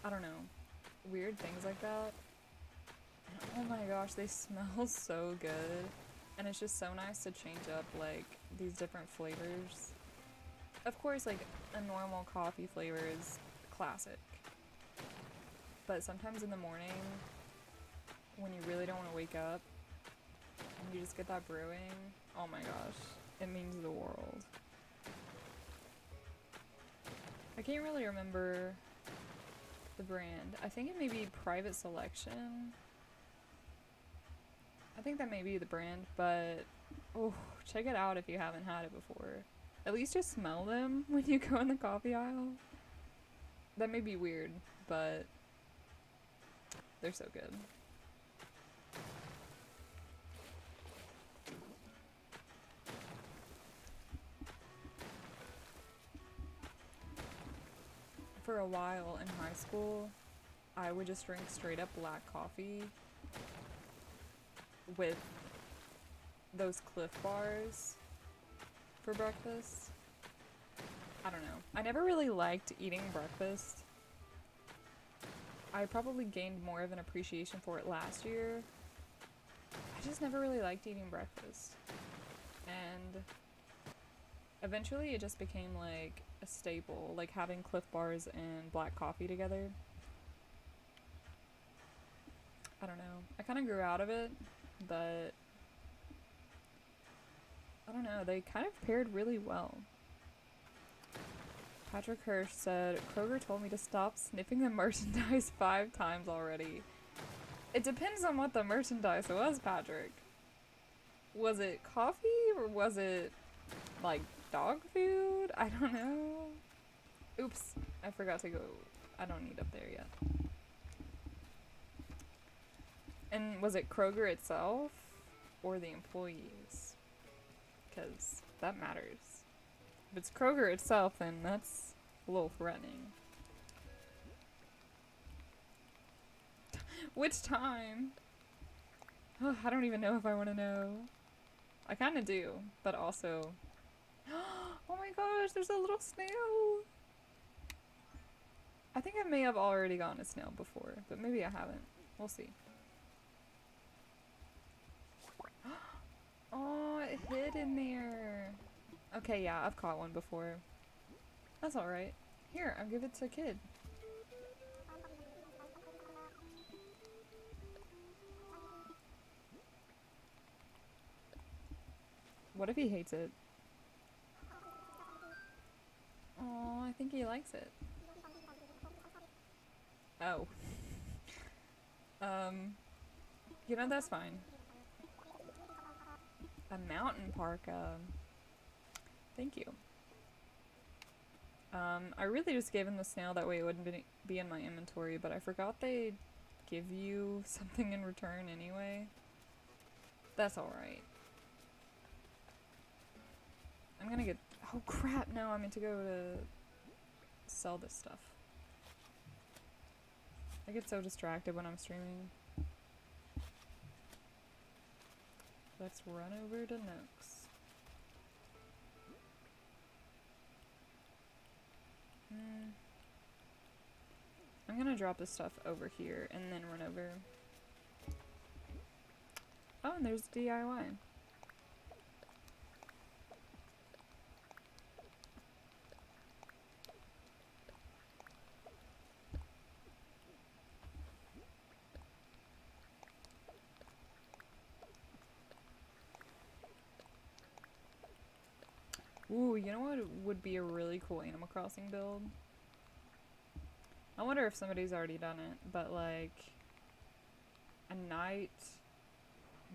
I don't know. Weird things like that. And oh my gosh, they smell so good. And it's just so nice to change up like these different flavors. Of course, like a normal coffee flavor is classic. But sometimes in the morning, when you really don't want to wake up, and you just get that brewing, oh my gosh, it means the world. I can't really remember the brand. I think it may be Private Selection. I think that may be the brand, but oh, check it out if you haven't had it before. At least just smell them when you go in the coffee aisle. That may be weird, but they're so good. For a while in high school, I would just drink straight up black coffee with those Cliff Bars for breakfast. I don't know. I never really liked eating breakfast. I probably gained more of an appreciation for it last year. I just never really liked eating breakfast. And eventually it just became like a staple, like having Cliff Bars and black coffee together. I don't know. I kind of grew out of it, but I don't know. They kind of paired really well. Patrick Hirsch said, Kroger told me to stop sniffing the merchandise 5 times already. It depends on what the merchandise was, Patrick. Was it coffee or was it like dog food? I don't know. Oops, I forgot to go. I don't need up there yet. And was it Kroger itself or the employees? Because that matters. If it's Kroger itself, then that's a little threatening. Which time? I don't even know if I want to know. I kind of do, but also... Oh my gosh, there's a little snail! I think I may have already gotten a snail before, but maybe I haven't. We'll see. Oh, it hid in there. Okay, yeah, I've caught one before. That's alright. Here, I'll give it to a kid. What if he hates it? Oh, I think he likes it. Oh. You know, that's fine. A mountain parka. Thank you. I really just gave him the snail that way it wouldn't be in my inventory, but I forgot they give you something in return anyway. That's alright. I'm gonna get... Oh crap, no, I meant to go to sell this stuff. I get so distracted when I'm streaming. Let's run over to Nooks. I'm gonna drop this stuff over here and then run over. Oh, and there's DIY. Ooh, you know what would be a really cool Animal Crossing build? I wonder if somebody's already done it, but like a night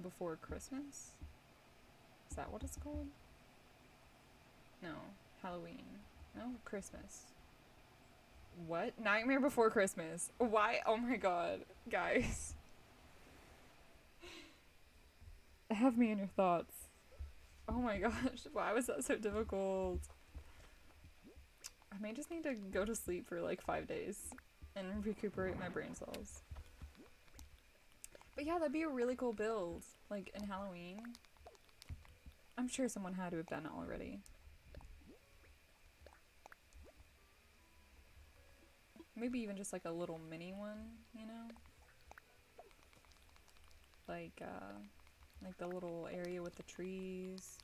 before Christmas? Is that what it's called? No, Halloween. No, Christmas. What? Nightmare Before Christmas. Why? Oh my god, guys. Have me in your thoughts. Oh my gosh, why was that so difficult? I may just need to go to sleep for like 5 days and recuperate my brain cells. But yeah, that'd be a really cool build, like in Halloween. I'm sure someone had to have done it already. Maybe even just like a little mini one, you know? Like the little area with the trees.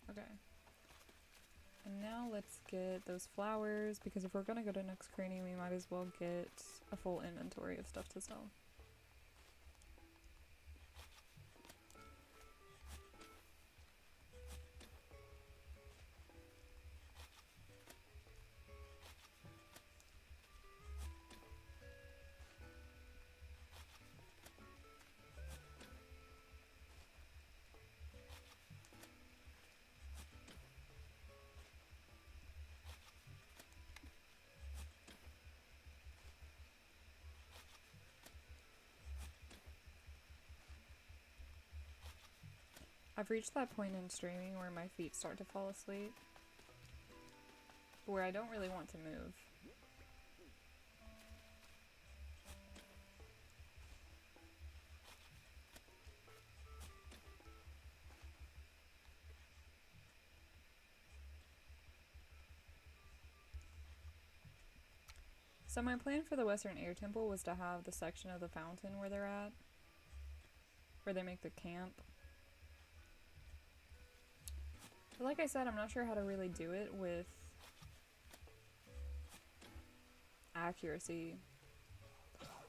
Okay. And now let's get those flowers, because if we're gonna go to Nook's Cranny, we might as well get a full inventory of stuff to sell. I've reached that point in streaming where my feet start to fall asleep, where I don't really want to move. So my plan for the Western Air Temple was to have the section of the fountain where they're at, where they make the camp. But like I said, I'm not sure how to really do it with accuracy.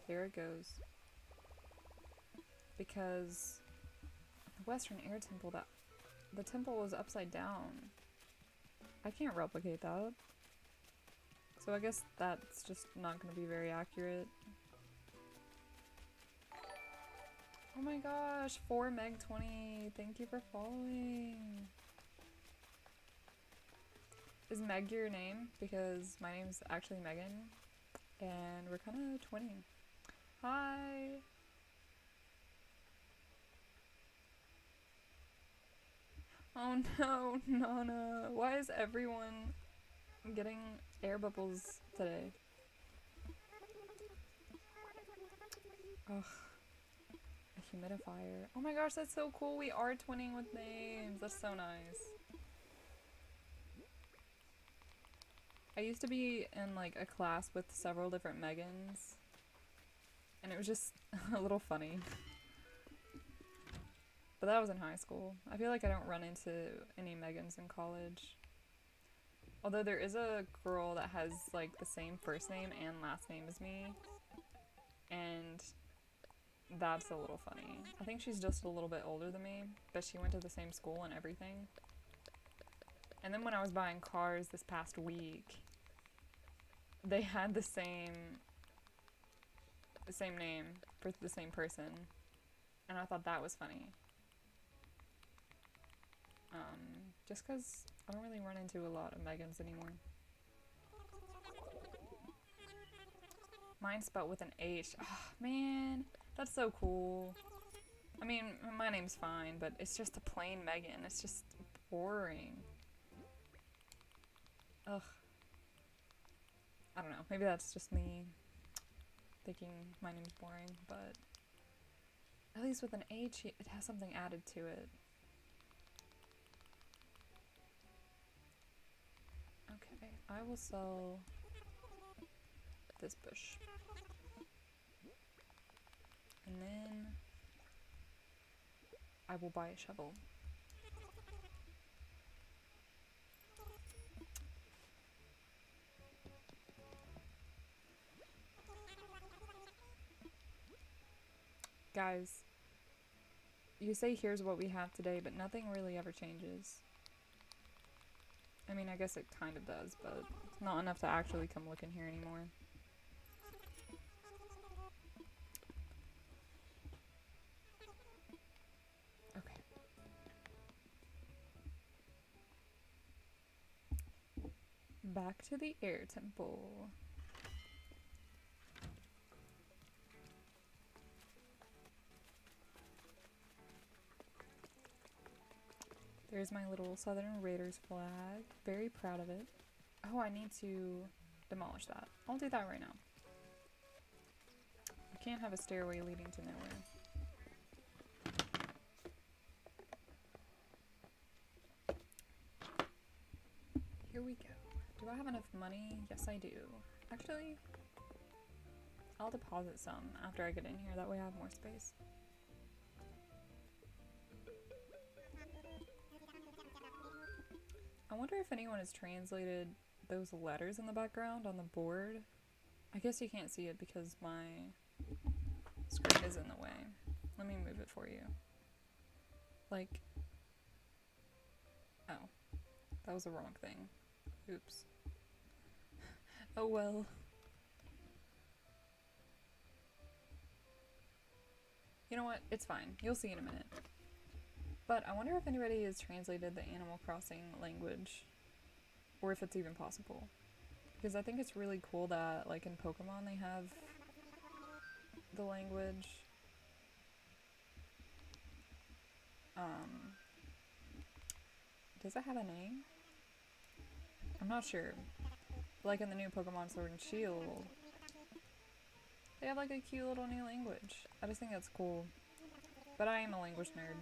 There it goes. Because the Western Air Temple, the temple was upside down. I can't replicate that. So I guess that's just not going to be very accurate. Oh my gosh, 4Meg20, thank you for following. Is Meg your name? Because my name's actually Megan, and we're kind of twinning. Hi! Oh no, Nana, why is everyone I'm getting air bubbles today. Ugh. A humidifier. Oh my gosh, that's so cool. We are twinning with names. That's so nice. I used to be in like a class with several different Megans, and it was just a little funny. But that was in high school. I feel like I don't run into any Megans in college. Although there is a girl that has like the same first name and last name as me, and that's a little funny. I think she's just a little bit older than me, but she went to the same school and everything. And then when I was buying cars this past week, they had the same name for the same person, and I thought that was funny. Just because I don't really run into a lot of Megans anymore. Mine's spelled with an H. Oh, man, that's so cool. I mean, my name's fine, but it's just a plain Megan. It's just boring. Ugh. I don't know. Maybe that's just me thinking my name's boring, but at least with an H, it has something added to it. Okay, I will sell this bush. And then I will buy a shovel. Guys, you say here's what we have today, but nothing really ever changes. I mean, I guess it kind of does, but it's not enough to actually come look in here anymore. Okay. Back to the air temple. There's my little Southern Raiders flag. Very proud of it. Oh, I need to demolish that. I'll do that right now. You can't have a stairway leading to nowhere. Here we go. Do I have enough money? Yes, I do. Actually, I'll deposit some after I get in here. That way I have more space. I wonder if anyone has translated those letters in the background on the board. I guess you can't see it because my screen is in the way. Let me move it for you. Like, oh, that was the wrong thing. Oops. Oh well. You know what? It's fine. You'll see in a minute. But I wonder if anybody has translated the Animal Crossing language, or if it's even possible. Because I think it's really cool that, like, in Pokemon they have the language. Does it have a name? I'm not sure. Like in the new Pokemon Sword and Shield, they have like a cute little new language. I just think that's cool. But I am a language nerd.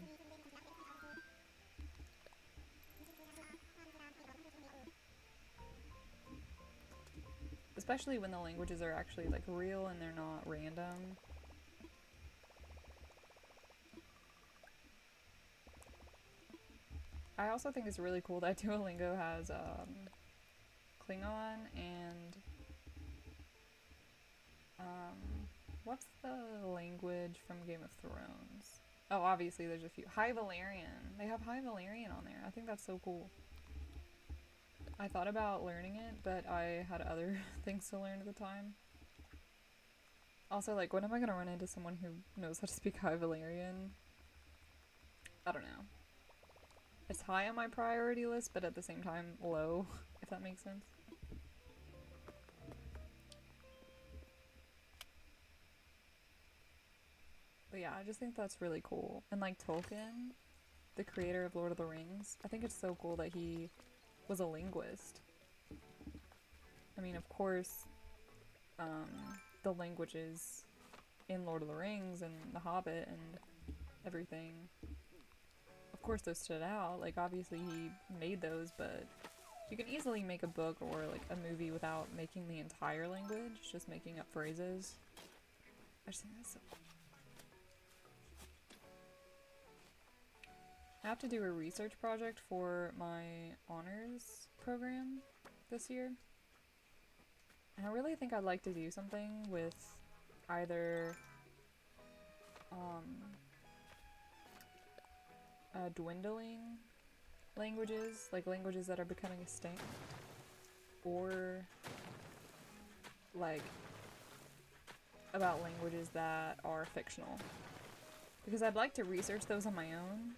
Especially when the languages are actually like real and they're not random. I also think it's really cool that Duolingo has Klingon and what's the language from Game of Thrones? Oh, obviously there's a few. High Valyrian. They have High Valyrian on there. I think that's so cool. I thought about learning it, but I had other things to learn at the time. Also, like, when am I gonna run into someone who knows how to speak High Valyrian? I don't know. It's high on my priority list, but at the same time, low, if that makes sense. But yeah, I just think that's really cool. And like Tolkien, the creator of Lord of the Rings, I think it's so cool that he was a linguist. I mean, of course, the languages in Lord of the Rings and The Hobbit and everything, of course, those stood out. Like, obviously, he made those, but you can easily make a book or like a movie without making the entire language, just making up phrases. I just think that's so cool. I have to do a research project for my honors program this year. And I really think I'd like to do something with either dwindling languages, like languages that are becoming extinct, or like about languages that are fictional. Because I'd like to research those on my own.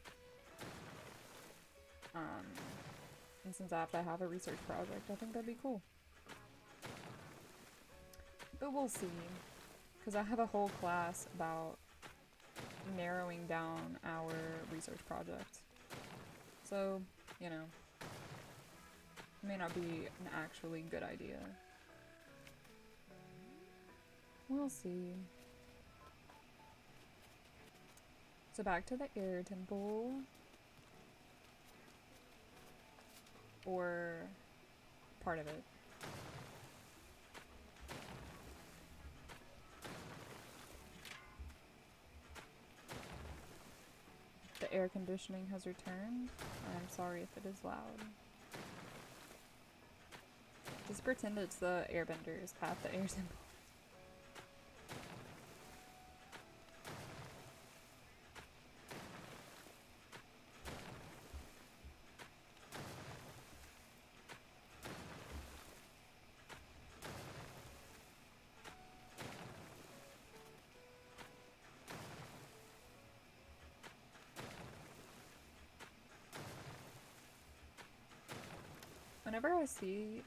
And since I have to have a research project, I think that'd be cool. But we'll see. Because I have a whole class about narrowing down our research project. So, you know, it may not be an actually good idea. We'll see. So back to the air temple. Or part of it. The air conditioning has returned. I'm sorry if it is loud. Just pretend it's the airbenders at the air temple. Whenever I see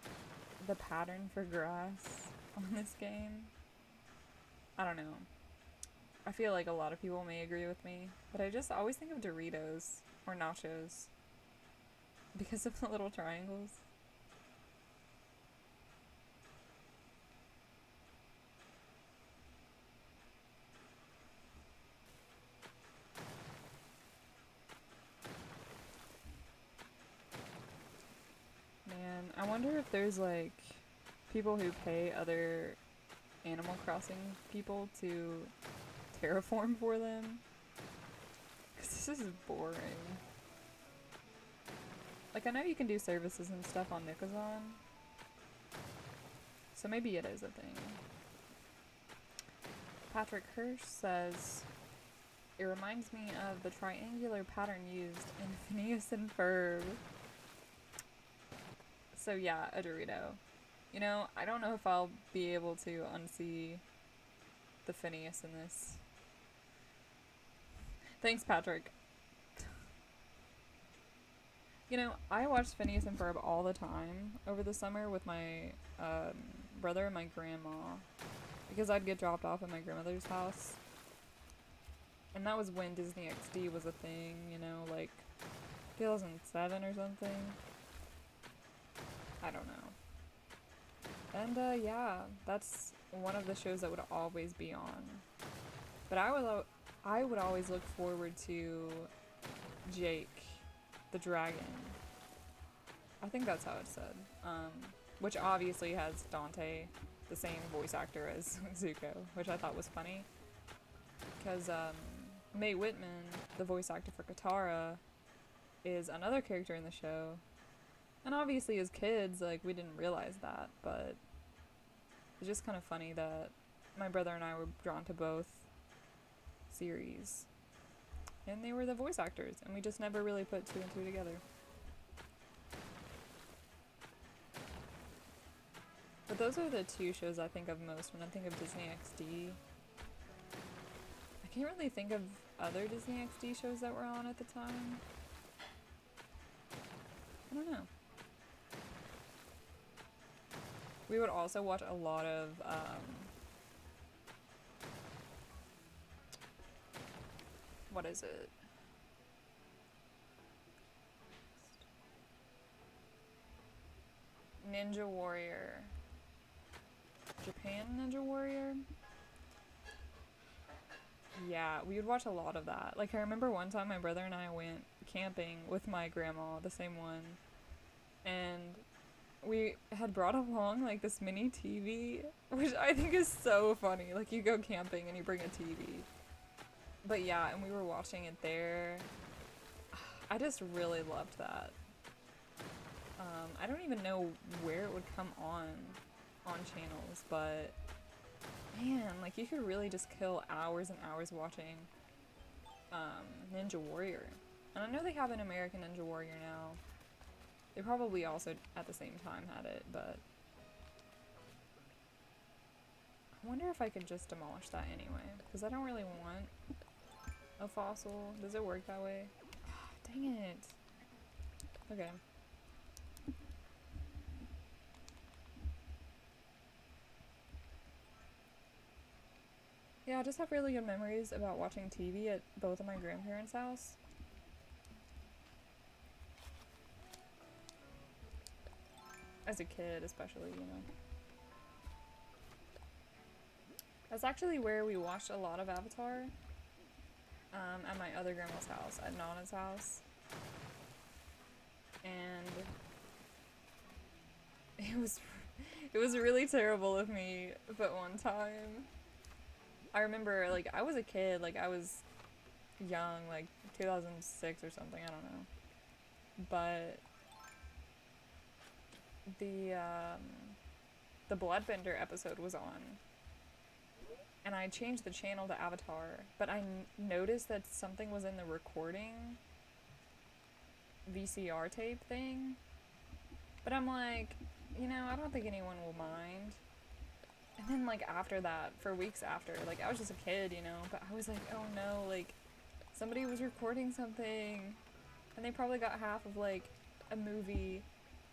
the pattern for grass on this game, I don't know. I feel like a lot of people may agree with me, but I just always think of Doritos or nachos because of the little triangles. Man, I wonder if there's like people who pay other Animal Crossing people to terraform for them. Because this is boring. Like, I know you can do services and stuff on Nikazan, so maybe it is a thing. Patrick Hirsch says, it reminds me of the triangular pattern used in Phineas and Ferb. So yeah, a Dorito. You know, I don't know if I'll be able to unsee the Phineas in this. Thanks, Patrick. You know, I watched Phineas and Ferb all the time over the summer with my brother and my grandma. Because I'd get dropped off at my grandmother's house. And that was when Disney XD was a thing, you know, like 2007 or something. I don't know. And yeah, that's one of the shows that would always be on. But I would always look forward to Jake, the dragon. I think that's how it's said. Which obviously has Dante, the same voice actor as Zuko, which I thought was funny. Because Mae Whitman, the voice actor for Katara, is another character in the show. And obviously as kids, like, we didn't realize that, but it's just kind of funny that my brother and I were drawn to both series. And they were the voice actors, and we just never really put two and two together. But those are the two shows I think of most when I think of Disney XD. I can't really think of other Disney XD shows that were on at the time. I don't know. We would also watch a lot of what is it? Ninja Warrior. Japan Ninja Warrior. Yeah, we would watch a lot of that. Like, I remember one time my brother and I went camping with my grandma, the same one, and we had brought along, like, this mini TV, which I think is so funny. Like, you go camping and you bring a TV. But yeah, and we were watching it there. I just really loved that. I don't even know where it would come on channels, but man, like you could really just kill hours and hours watching Ninja Warrior. And I know they have an American Ninja Warrior now. They probably also at the same time had it, but I wonder if I could just demolish that anyway, because I don't really want a fossil. Does it work that way? Dang it. Okay. Yeah, I just have really good memories about watching TV at both of my grandparents' house. As a kid, especially, you know. That's actually where we watched a lot of Avatar. At my other grandma's house, at Nana's house. And it was really terrible of me, but one time I remember, like, I was a kid, like, I was young, like, 2006 or something, I don't know. But the Bloodbender episode was on, and I changed the channel to Avatar, but I noticed that something was in the recording VCR tape thing, but I'm like, you know, I don't think anyone will mind. And then, like, after that, for weeks after, like, I was just a kid, you know, but I was like, oh no, like, somebody was recording something, and they probably got half of, like, a movie,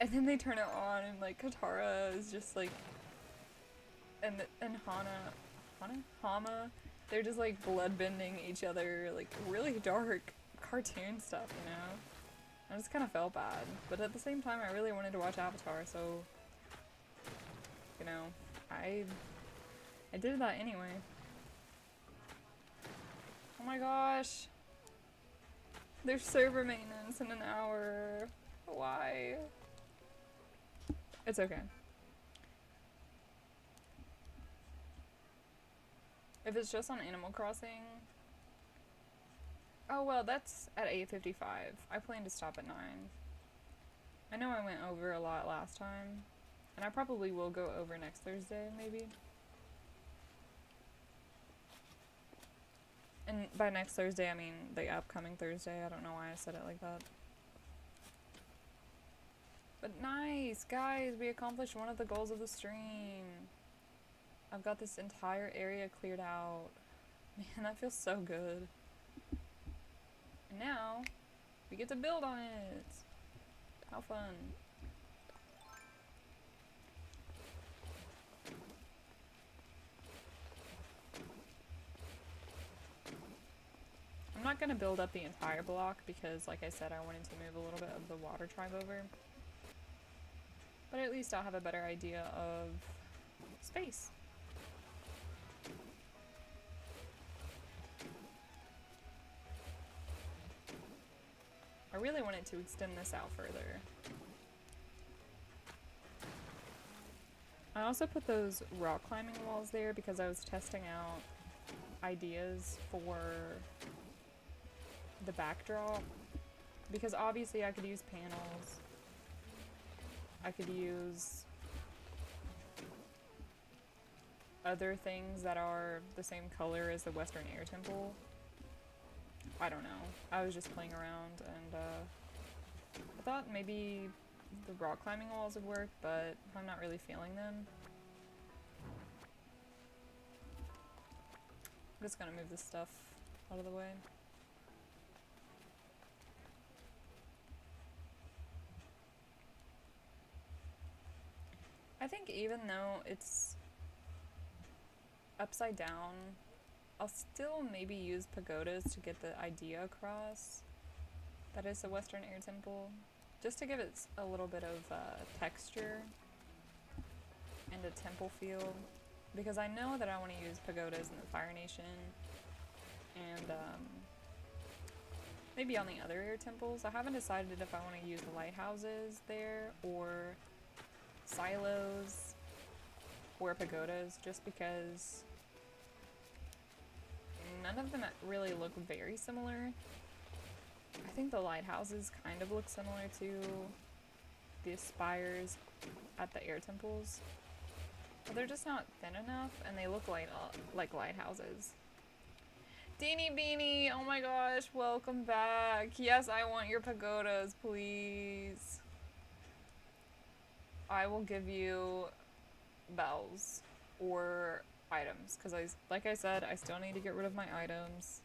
and then they turn it on, and, like, Katara is just, like, and Hama, they're just, like, bloodbending each other, like, really dark cartoon stuff, you know? I just kind of felt bad, but at the same time, I really wanted to watch Avatar, so, you know, I did that anyway. Oh my gosh. There's server maintenance in an hour. Why? It's okay. If it's just on Animal Crossing... Oh well, that's at 8:55. I plan to stop at 9. I know I went over a lot last time. And I probably will go over next Thursday, maybe. And by next Thursday, I mean the upcoming Thursday. I don't know why I said it like that. But nice! Guys, we accomplished one of the goals of the stream. I've got this entire area cleared out. Man, that feels so good. And now, we get to build on it! How fun. I'm not going to build up the entire block because, like I said, I wanted to move a little bit of the water tribe over. But at least I'll have a better idea of space. I really wanted to extend this out further. I also put those rock climbing walls there because I was testing out ideas for the backdrop. Because obviously I could use panels. I could use other things that are the same color as the Western Air Temple. I don't know. I was just playing around and I thought maybe the rock climbing walls would work, but I'm not really feeling them. I'm just gonna move this stuff out of the way. I think even though it's upside down, I'll still maybe use pagodas to get the idea across that is the Western Air Temple, just to give it a little bit of texture and a temple feel. because I know that I want to use pagodas in the Fire Nation and maybe on the other air temples. I haven't decided if I want to use the lighthouses there or silos or pagodas, just because none of them really look very similar. I think the lighthouses kind of look similar to the spires at the air temples, but they're just not thin enough, and they look like lighthouses. Deanie Beanie, oh my gosh, welcome back. Yes, I want your pagodas, please. I will give you bells or items, because like I said, I still need to get rid of my items.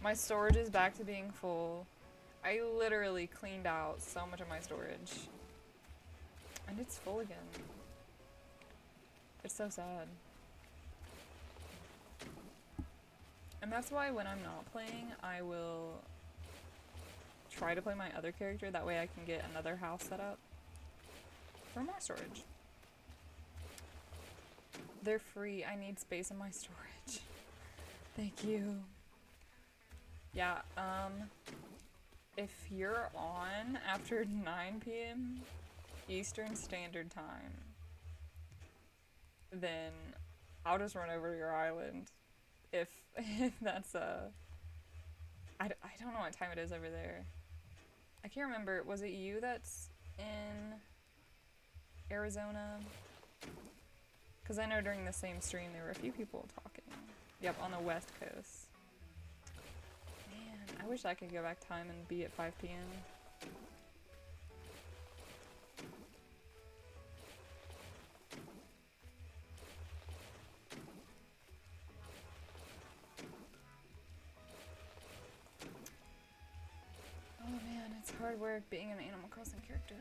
My storage is back to being full. I literally cleaned out so much of my storage. And it's full again. It's so sad. And that's why when I'm not playing, I will try to play my other character. That way I can get another house set up for more storage. They're free. I need space in my storage. Thank you. Yeah, if you're on after 9 p.m. Eastern Standard Time, then I'll just run over to your island. If that's I don't know what time it is over there. I can't remember. Was it you that's in Arizona? Because I know during the same stream there were a few people talking. Yep, on the West Coast. Man, I wish I could go back time and be at 5 p.m. Oh man, it's hard work being an Animal Crossing character.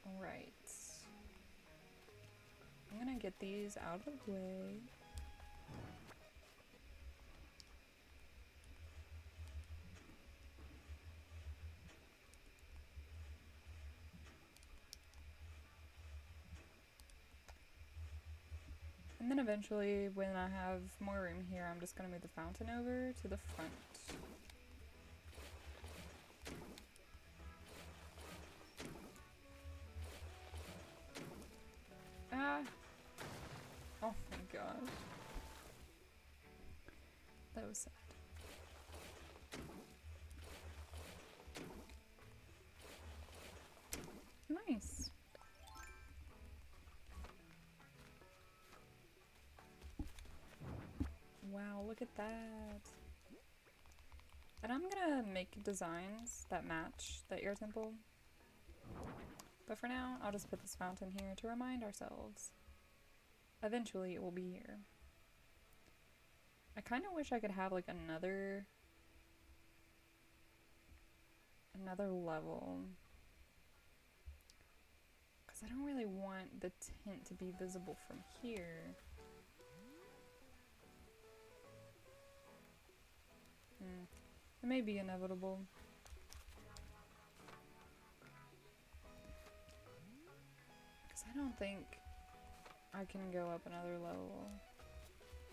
Alright. I'm gonna get these out of the way. And then eventually, when I have more room here, I'm just gonna move the fountain over to the front. Ah! Oh my gosh. That was sad. Nice. Wow, look at that. And I'm gonna make designs that match the air temple. But for now, I'll just put this fountain here to remind ourselves. Eventually, it will be here. I kind of wish I could have like another level. Because I don't really want the tent to be visible from here. It may be inevitable. Because I don't think I can go up another level.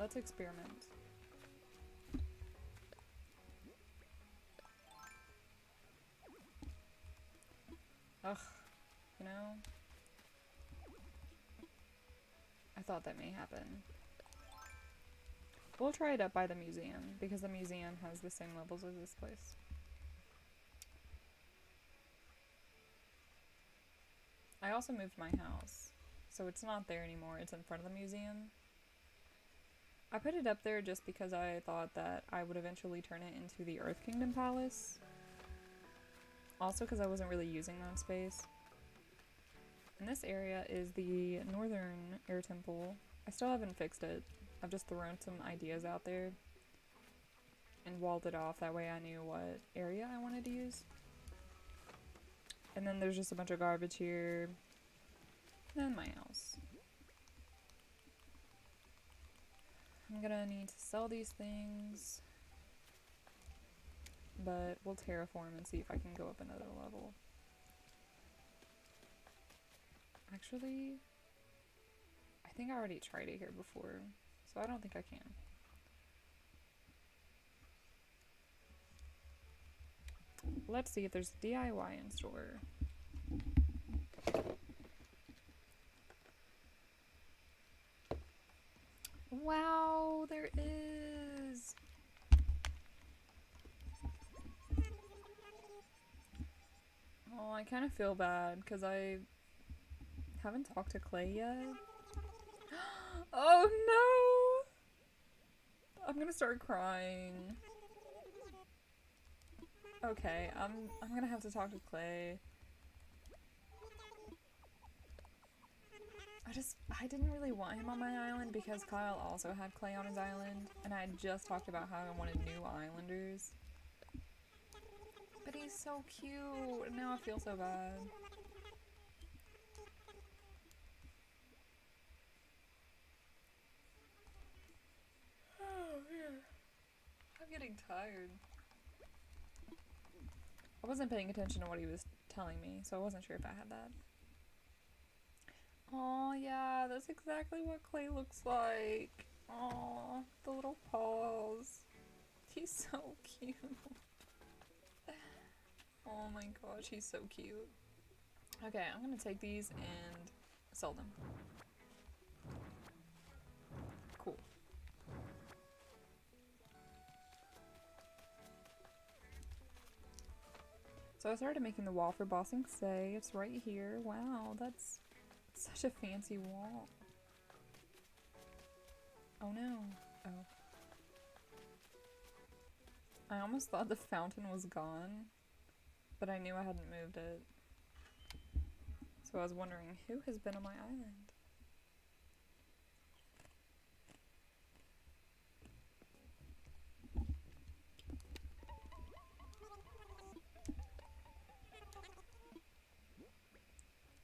Let's experiment. Ugh, you know? I thought that may happen. We'll try it up by the museum, because the museum has the same levels as this place. I also moved my house, so it's not there anymore, it's in front of the museum. I put it up there just because I thought that I would eventually turn it into the Earth Kingdom Palace. Also because I wasn't really using that space. And this area is the Northern Air Temple. I still haven't fixed it. I've just thrown some ideas out there and walled it off. That way I knew what area I wanted to use. And then there's just a bunch of garbage here. And my house. I'm gonna need to sell these things. But we'll terraform and see if I can go up another level. Actually, I think I already tried it here before, so I don't think I can. Let's see if there's DIY in store. Wow, there is! Oh, I kind of feel bad because I haven't talked to Clay yet. Oh no! I'm gonna start crying. Okay, I'm gonna have to talk to Clay. I didn't really want him on my island because Kyle also had Clay on his island, and I had just talked about how I wanted new islanders. But he's so cute, and now I feel so bad. Oh, yeah. I'm getting tired. I wasn't paying attention to what he was telling me, so I wasn't sure if I had that. Oh yeah, that's exactly what Clay looks like. Oh, the little paws. He's so cute. Oh my gosh, he's so cute. Okay, I'm gonna take these and sell them. Cool. So I started making the wall for Bossing Say. It's right here. Wow, that's such a fancy wall. Oh no. Oh. I almost thought the fountain was gone, but I knew I hadn't moved it. So I was wondering who has been on my island.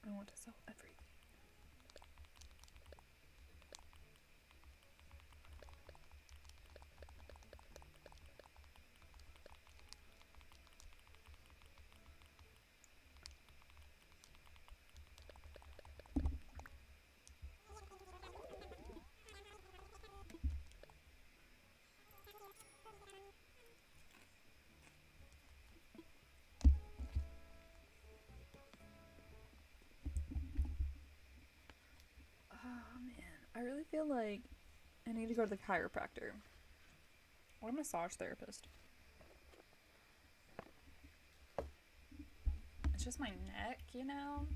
I want to sell everything. Oh man, I really feel like I need to go to the chiropractor or a massage therapist. It's just my neck, you know?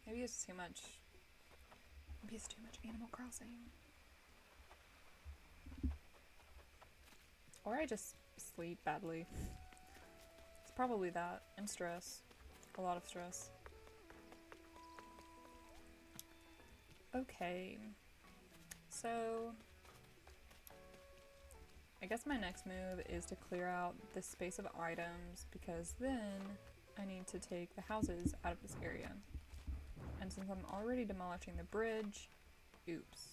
Maybe it's too much. Maybe it's too much Animal Crossing. Or I just sleep badly. It's probably that. And stress. A lot of stress. Okay. So I guess my next move is to clear out this space of items because then I need to take the houses out of this area. And since I'm already demolishing the bridge, oops.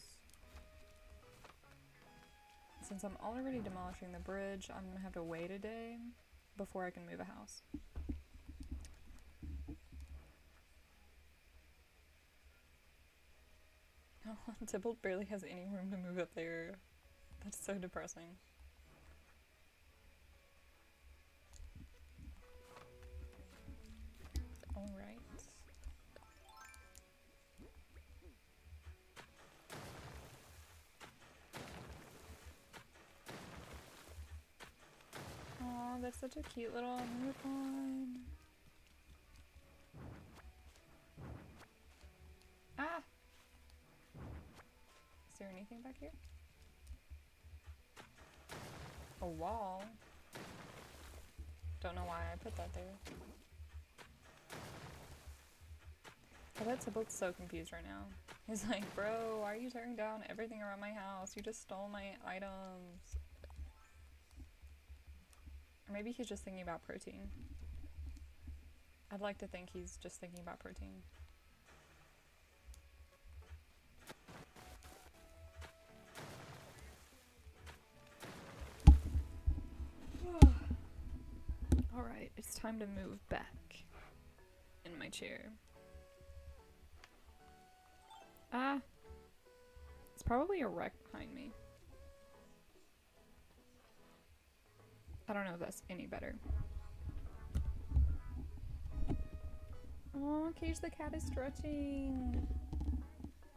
Since I'm already demolishing the bridge, I'm gonna have to wait a day before I can move a house. Oh, Tybalt barely has any room to move up there. That's so depressing. Alright. Aw, that's such a cute little unicorn. Ah! Is there anything back here? A wall? Don't know why I put that there. I bet Tybalt's so confused right now. He's like, bro, why are you tearing down everything around my house? You just stole my items. Or maybe he's just thinking about protein. I'd like to think he's just thinking about protein. Alright, it's time to move back in my chair. Ah, it's probably a wreck behind me. I don't know if that's any better. Aw, Cage the cat is stretching.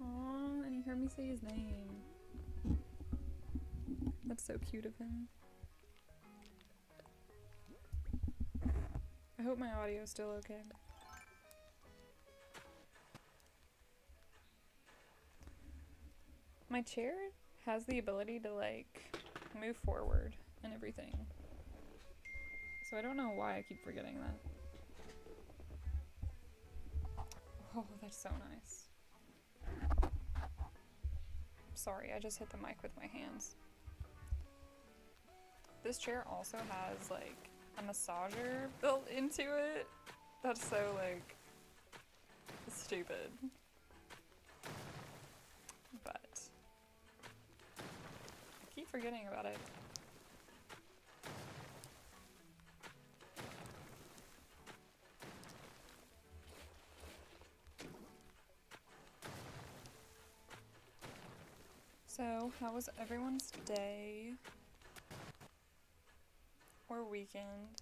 Aw, and he heard me say his name. That's so cute of him. I hope my audio is still okay. My chair has the ability to like move forward and everything. So I don't know why I keep forgetting that. Oh, that's so nice. Sorry, I just hit the mic with my hands. This chair also has like a massager built into it. That's so like stupid. But I keep forgetting about it. So, how was everyone's day or weekend?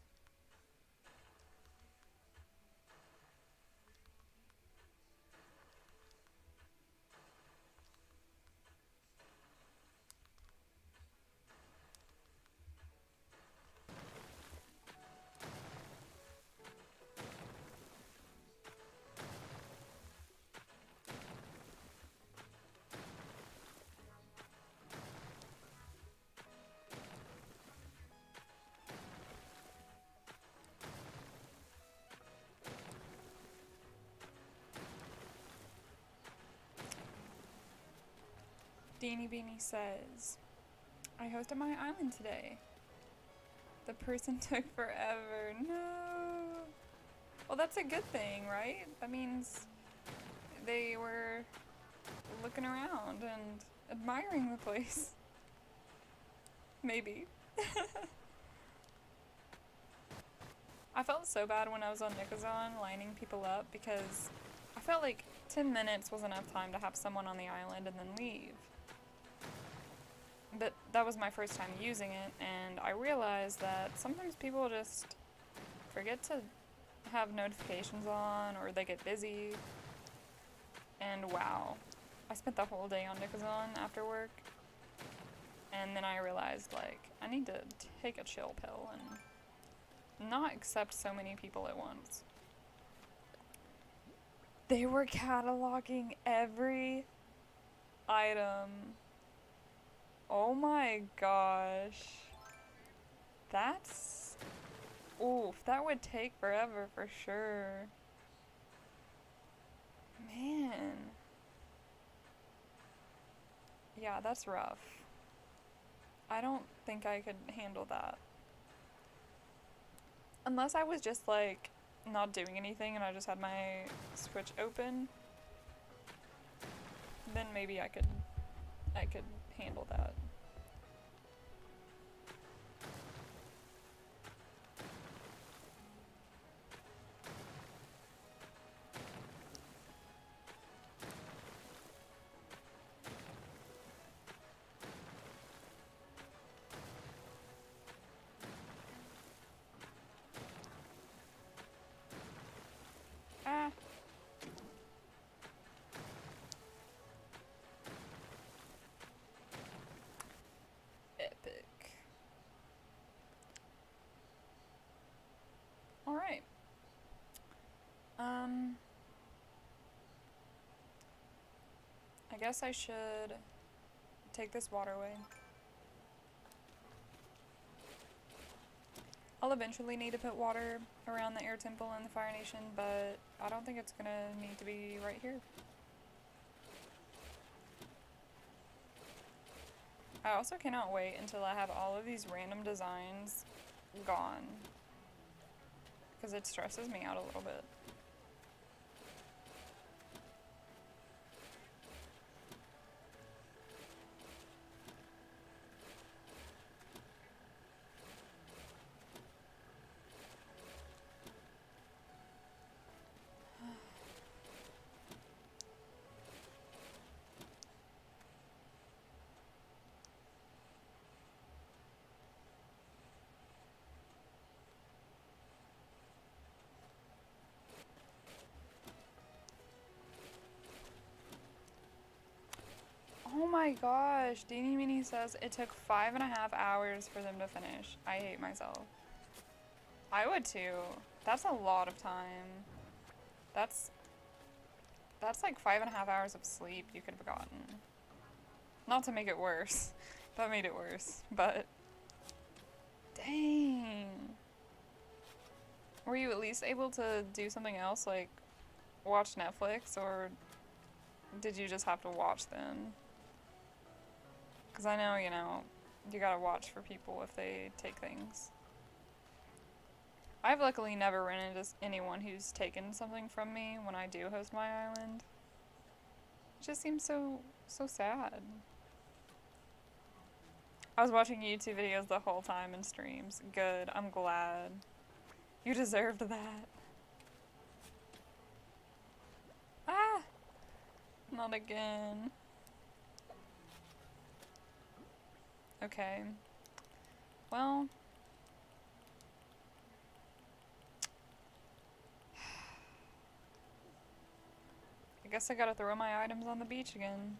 Deanie Beanie says, I hosted my island today. The person took forever. No. Well, that's a good thing, right? That means they were looking around and admiring the place. Maybe. I felt so bad when I was on Nikazon lining people up because I felt like 10 minutes was enough time to have someone on the island and then leave. But that was my first time using it, and I realized that sometimes people just forget to have notifications on, or they get busy. And wow, I spent the whole day on Nikazon after work, and then I realized, like, I need to take a chill pill and not accept so many people at once. They were cataloging every item. Oh my gosh. That's... oof, that would take forever for sure. Man. Yeah, that's rough. I don't think I could handle that. Unless I was just like not doing anything and I just had my Switch open, then maybe I could handle that. Ah. Epic. Alright. I guess I should take this waterway. I'll eventually need to put water around the air temple and the Fire Nation, but I don't think it's gonna need to be right here. I also cannot wait until I have all of these random designs gone, because it stresses me out a little bit. my gosh, Deanie Meanie says it took 5.5 hours for them to finish. I hate myself. I would too. That's a lot of time. That's like 5.5 hours of sleep you could have gotten. Not to make it worse. That made it worse, but dang. Were you at least able to do something else, like watch Netflix, or did you just have to watch them? Because I know, you gotta watch for people if they take things. I've luckily never run into anyone who's taken something from me when I do host my island. It just seems so sad. I was watching YouTube videos the whole time in streams. Good, I'm glad. You deserved that. Ah! Not again. Okay. Well. I guess I gotta throw my items on the beach again.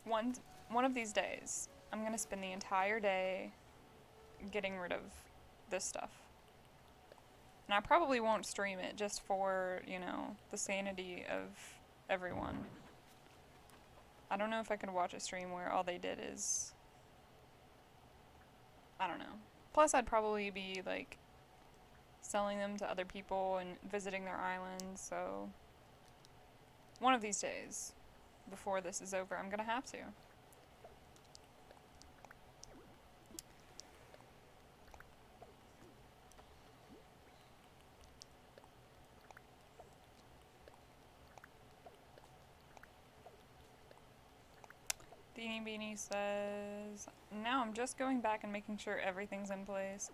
One of these days, I'm gonna spend the entire day getting rid of this stuff. And I probably won't stream it just for, the sanity of everyone. I don't know if I could watch a stream where all they did is... I don't know. Plus, I'd probably be, like, selling them to other people and visiting their islands, so... One of these days, before this is over, I'm gonna have to. Beanie Beanie says, now I'm just going back and making sure everything's in place.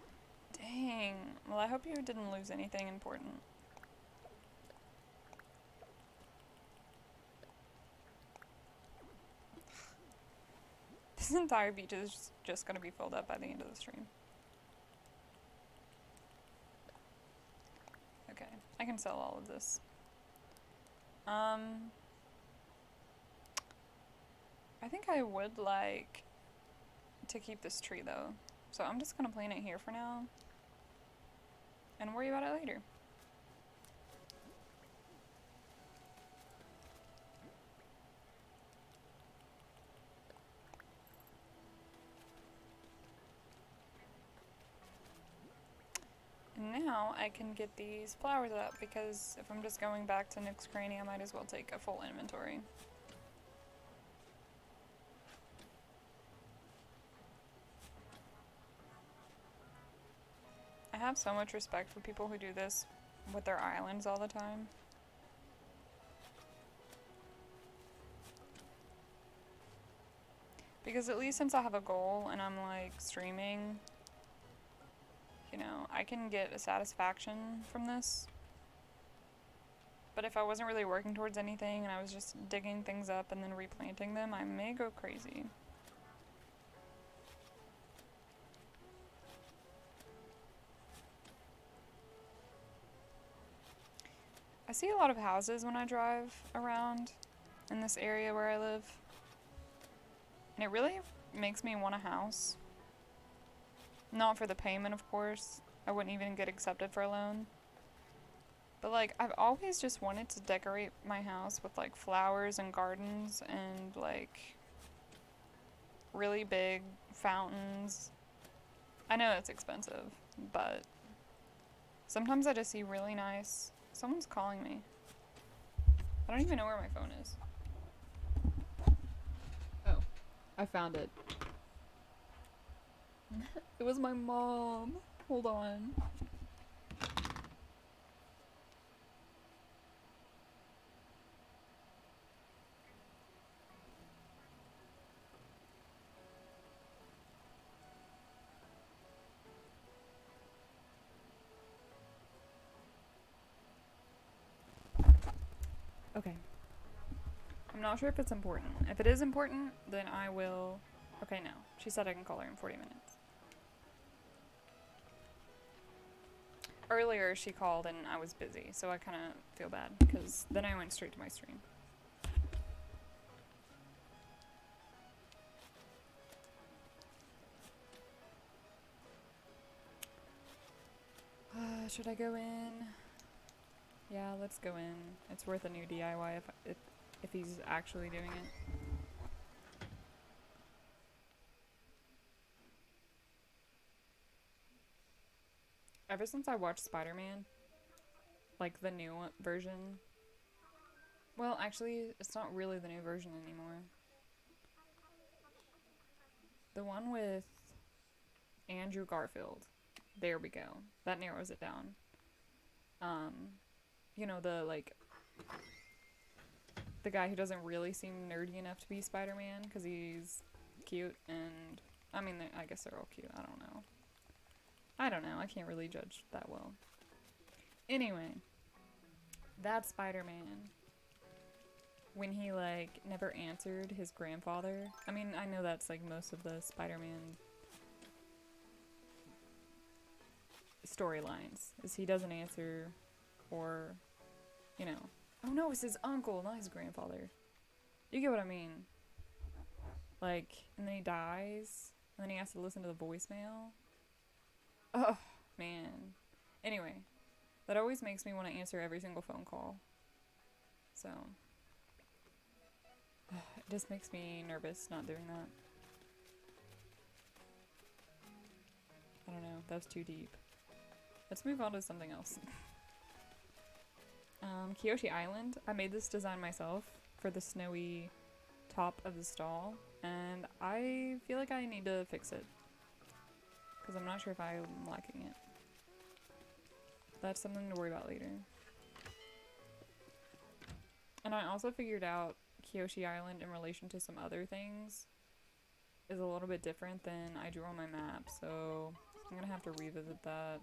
Dang. Well, I hope you didn't lose anything important. This entire beach is just gonna be filled up by the end of the stream. Okay, I can sell all of this. I think I would like to keep this tree though. So I'm just gonna plant it here for now and worry about it later. And now I can get these flowers up because if I'm just going back to Nook's Cranny, I might as well take a full inventory. I have so much respect for people who do this with their islands all the time. Because at least since I have a goal and I'm like streaming, I can get a satisfaction from this. But if I wasn't really working towards anything and I was just digging things up and then replanting them, I may go crazy. I see a lot of houses when I drive around in this area where I live. And it really makes me want a house. Not for the payment, of course. I wouldn't even get accepted for a loan. But like, I've always just wanted to decorate my house with like flowers and gardens and like really big fountains. I know it's expensive, but sometimes I just see really nice... Someone's calling me. I don't even know where my phone is. Oh, I found it. It was my mom. Hold on. Okay. I'm not sure if it's important. If it is important, then I will... Okay, no. She said I can call her in 40 minutes. Earlier she called and I was busy, so I kind of feel bad, because then I went straight to my stream. Should I go in? Yeah, let's go in. It's worth a new DIY if he's actually doing it. Ever since I watched Spider-Man, like the new version. Well, actually, it's not really the new version anymore. The one with Andrew Garfield. There we go. That narrows it down. You know, the guy who doesn't really seem nerdy enough to be Spider-Man because he's cute and I mean, I guess they're all cute. I don't know. I can't really judge that well. Anyway, that Spider-Man, when he like never answered his grandfather. I mean, I know that's like most of the Spider-Man storylines is he doesn't answer or, you know, oh no, it's his uncle, not his grandfather. You get what I mean? Like, and then he dies, and then he has to listen to the voicemail. Oh, man. Anyway, that always makes me want to answer every single phone call. So, it just makes me nervous not doing that. I don't know, that was too deep. Let's move on to something else. Kyoshi Island. I made this design myself for the snowy top of the stall, and I feel like I need to fix it because I'm not sure if I'm liking it. That's something to worry about later. And I also figured out Kyoshi Island in relation to some other things is a little bit different than I drew on my map, so I'm gonna have to revisit that.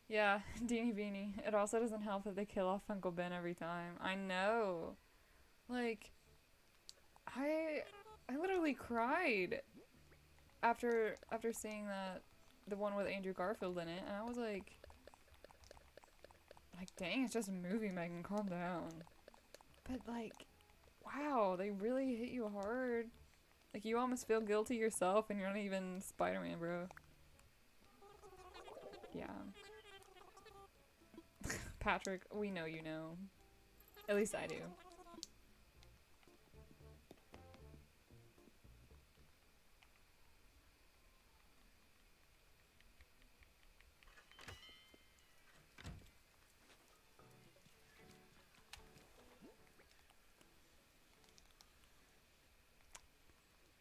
Yeah, Deanie Beanie. It also doesn't help that they kill off Uncle Ben every time. I know. Like, I literally cried after seeing that, the one with Andrew Garfield in it, and I was like, dang, it's just a movie, Megan, calm down. But like, wow, they really hit you hard. Like, you almost feel guilty yourself, and you're not even Spider-Man, bro. Yeah. Patrick, we know you know. At least I do.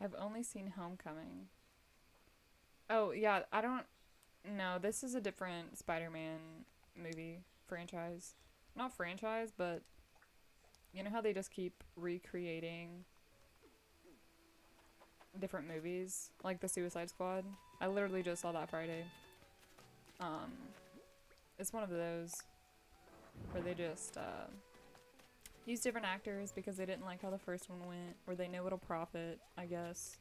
I've only seen Homecoming. Oh, yeah, I don't... No, this is a different Spider-Man movie franchise. Not franchise, but you know how they just keep recreating different movies? Like the Suicide Squad? I literally just saw that Friday. It's one of those where they just use different actors because they didn't like how the first one went, or they know it'll profit, I guess.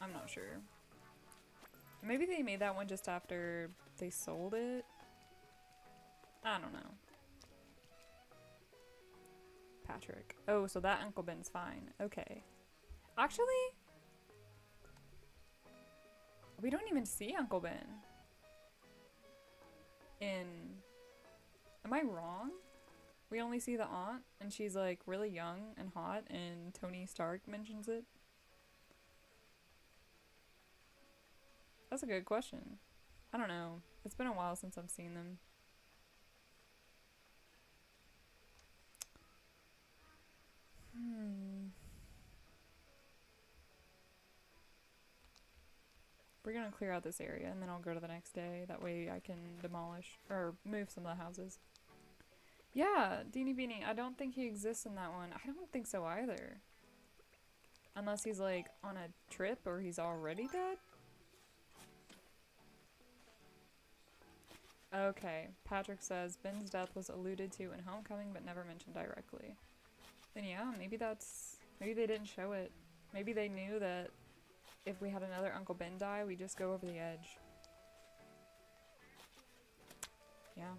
I'm not sure. Maybe they made that one just after they sold it? I don't know. Patrick. Oh, so that Uncle Ben's fine. Okay. Actually, we don't even see Uncle Ben in... Am I wrong? We only see the aunt, and she's like really young and hot, and Tony Stark mentions it. That's a good question. I don't know. It's been a while since I've seen them. We're gonna clear out this area, and then I'll go to the next day. That way I can demolish, or move some of the houses. Yeah, Deanie Beanie. I don't think he exists in that one. I don't think so either. Unless he's like on a trip, or he's already dead? Okay, Patrick says Ben's death was alluded to in Homecoming but never mentioned directly. Then yeah, maybe they didn't show it. Maybe they knew that if we had another Uncle Ben die, we'd just go over the edge. Yeah.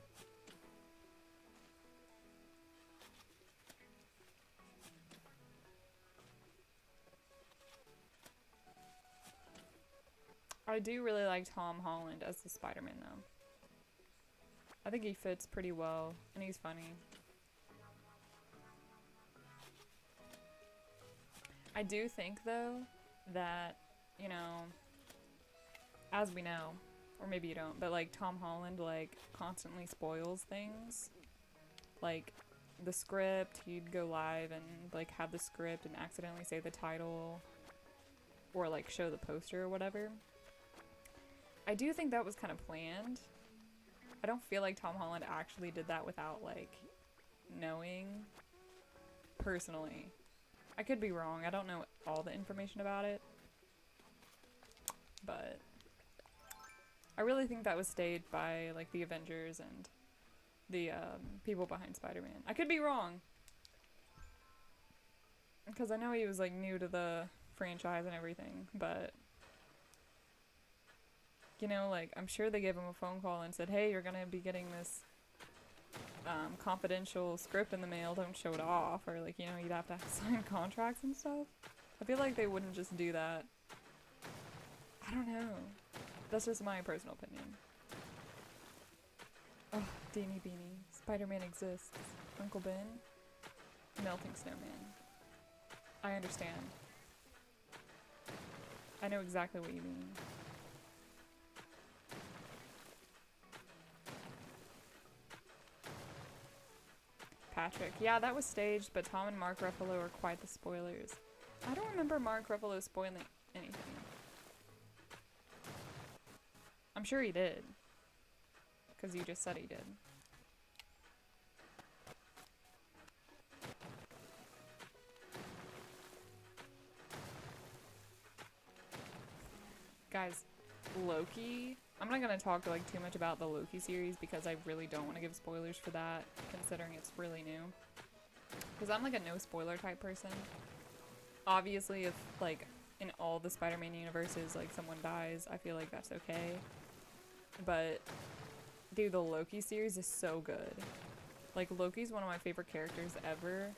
I do really like Tom Holland as the Spider-Man though. I think he fits pretty well, and he's funny. I do think, though, that, you know, as we know, or maybe you don't, but, like, Tom Holland, like, constantly spoils things. Like, the script, he'd go live and, like, have the script and accidentally say the title, or, like, show the poster or whatever. I do think that was kind of planned. I don't feel like Tom Holland actually did that without, like, knowing, personally. I could be wrong. I don't know all the information about it. But I really think that was staged by, like, the Avengers and the people behind Spider-Man. I could be wrong. Because I know he was, like, new to the franchise and everything. But, you know, like, I'm sure they gave him a phone call and said, hey, you're going to be getting this confidential script in the mail, don't show it off, or, like, you know, you'd have to sign contracts and stuff. I feel like they wouldn't just do that. I don't know. That's just my personal opinion. Oh, Deanie Beanie. Spider-Man exists. Uncle Ben. Melting Snowman. I understand. I know exactly what you mean. Patrick. Yeah, that was staged, but Tom and Mark Ruffalo are quite the spoilers. I don't remember Mark Ruffalo spoiling anything. I'm sure he did. Because you just said he did. Guys, Loki. I'm not going to talk like too much about the Loki series because I really don't want to give spoilers for that, considering it's really new. Because I'm like a no spoiler type person. Obviously, if like in all the Spider-Man universes, like someone dies, I feel like that's okay. But dude, the Loki series is so good. Like, Loki's one of my favorite characters ever.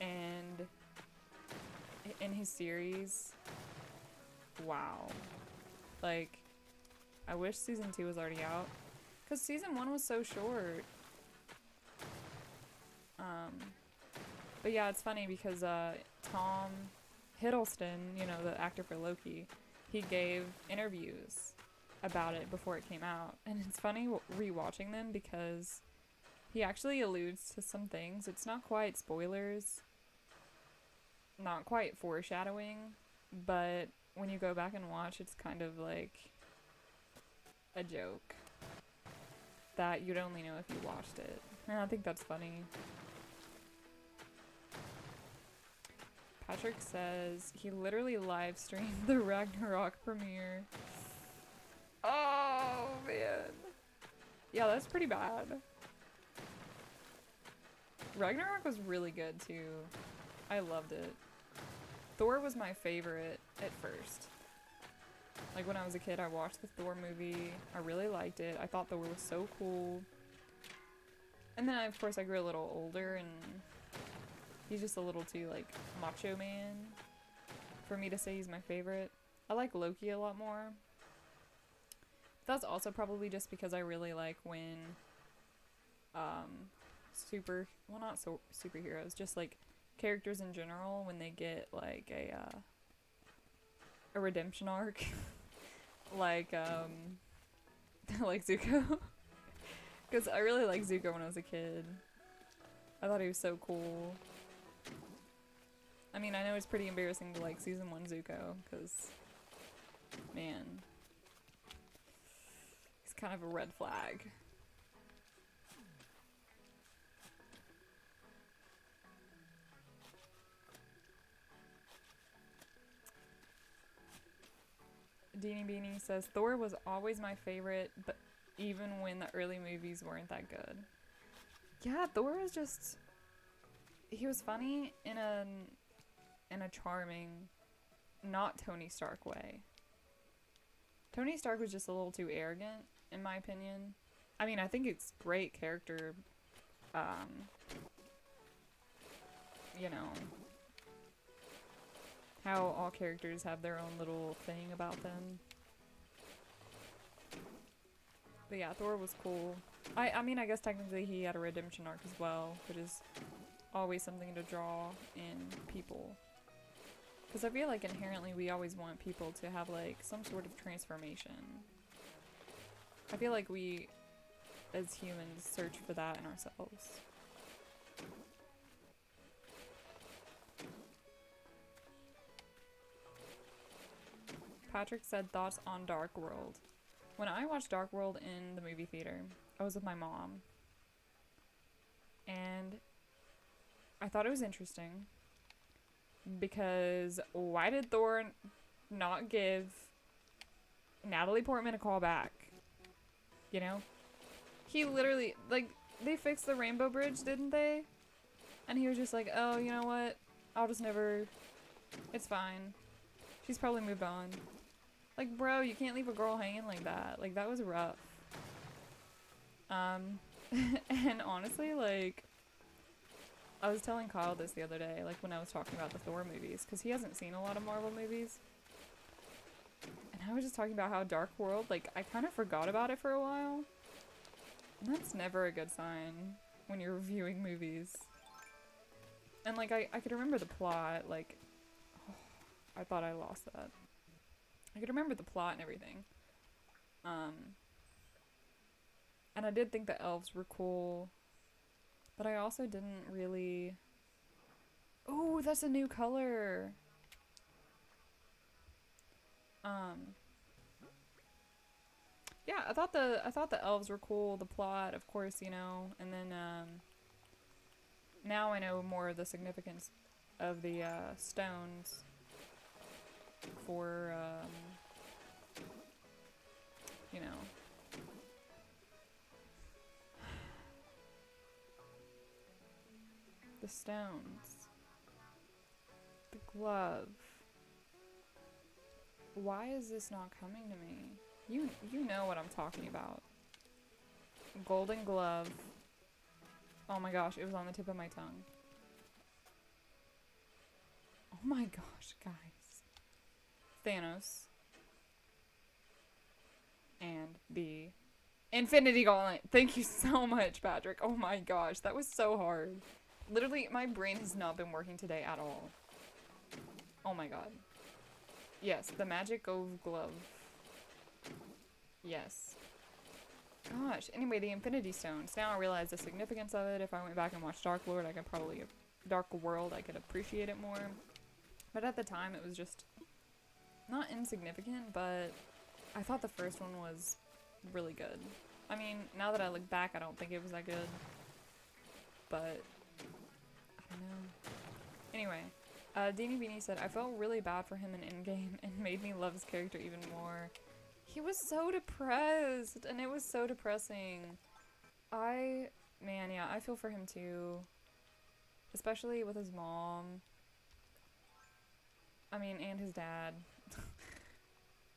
And in his series, wow. Like, I wish season 2 was already out. Because season 1 was so short. But yeah, it's funny because Tom Hiddleston, you know, the actor for Loki, he gave interviews about it before it came out. And it's funny rewatching them because he actually alludes to some things. It's not quite spoilers, not quite foreshadowing, but when you go back and watch, it's kind of like a joke that you'd only know if you watched it. And I think that's funny. Patrick says he literally live streamed the Ragnarok premiere. Oh, man. Yeah, that's pretty bad. Ragnarok was really good, too. I loved it. Thor was my favorite at first. Like, when I was a kid, I watched the Thor movie. I really liked it. I thought Thor was so cool. And then, of course, I grew a little older, and he's just a little too, like, macho man for me to say he's my favorite. I like Loki a lot more. That's also probably just because I really like when not superheroes, just like characters in general, when they get like a redemption arc. Like like Zuko. Because I really liked Zuko when I was a kid. I thought he was so cool. I mean, I know it's pretty embarrassing to like season 1 Zuko, because, man, he's kind of a red flag. Deanie Beanie says, Thor was always my favorite, but even when the early movies weren't that good. Yeah, Thor is just, he was funny in a charming, not Tony Stark way. Tony Stark was just a little too arrogant, in my opinion. I mean, I think it's great character, you know, how all characters have their own little thing about them. But yeah, Thor was cool. I mean, I guess technically he had a redemption arc as well, which is always something to draw in people. Because I feel like inherently we always want people to have like some sort of transformation. I feel like we, as humans, search for that in ourselves. Patrick said thoughts on Dark World. When I watched Dark World in the movie theater, I was with my mom. And I thought it was interesting. Because why did Thor not give Natalie Portman a call back? You know? He literally, like, they fixed the Rainbow Bridge, didn't they? And he was just like, oh, you know what? I'll just never... It's fine. She's probably moved on. Like, bro, you can't leave a girl hanging like that. Like, that was rough. And honestly, like... I was telling Kyle this the other day, like, when I was talking about the Thor movies, because he hasn't seen a lot of Marvel movies. And I was just talking about how Dark World, like, I kind of forgot about it for a while. And that's never a good sign when you're reviewing movies. And, like, I could remember the plot, like... Oh, I thought I lost that. I could remember the plot and everything. And I did think the elves were cool. But I also didn't really... Oh, that's a new color! Yeah, I thought the elves were cool, the plot, of course, you know, and then, now I know more of the significance of the, stones for, you know... The stones. The glove. Why is this not coming to me? You know what I'm talking about. Golden glove. Oh my gosh, it was on the tip of my tongue. Oh my gosh, guys. Thanos. And the Infinity Gauntlet. Thank you so much, Patrick. Oh my gosh, that was so hard. Literally, my brain has not been working today at all. Oh my god. Yes, the magic of glove. Yes. Gosh, anyway, the Infinity Stones. Now I realize the significance of it. If I went back and watched Dark Lord, I could probably... Dark World, I could appreciate it more. But at the time, it was just... Not insignificant, but... I thought the first one was really good. I mean, now that I look back, I don't think it was that good. But... I don't know. Anyway, Deanie Beanie said, I felt really bad for him in Endgame and made me love his character even more. He was so depressed, and it was so depressing. Man, yeah, I feel for him too. Especially with his mom. I mean, and his dad.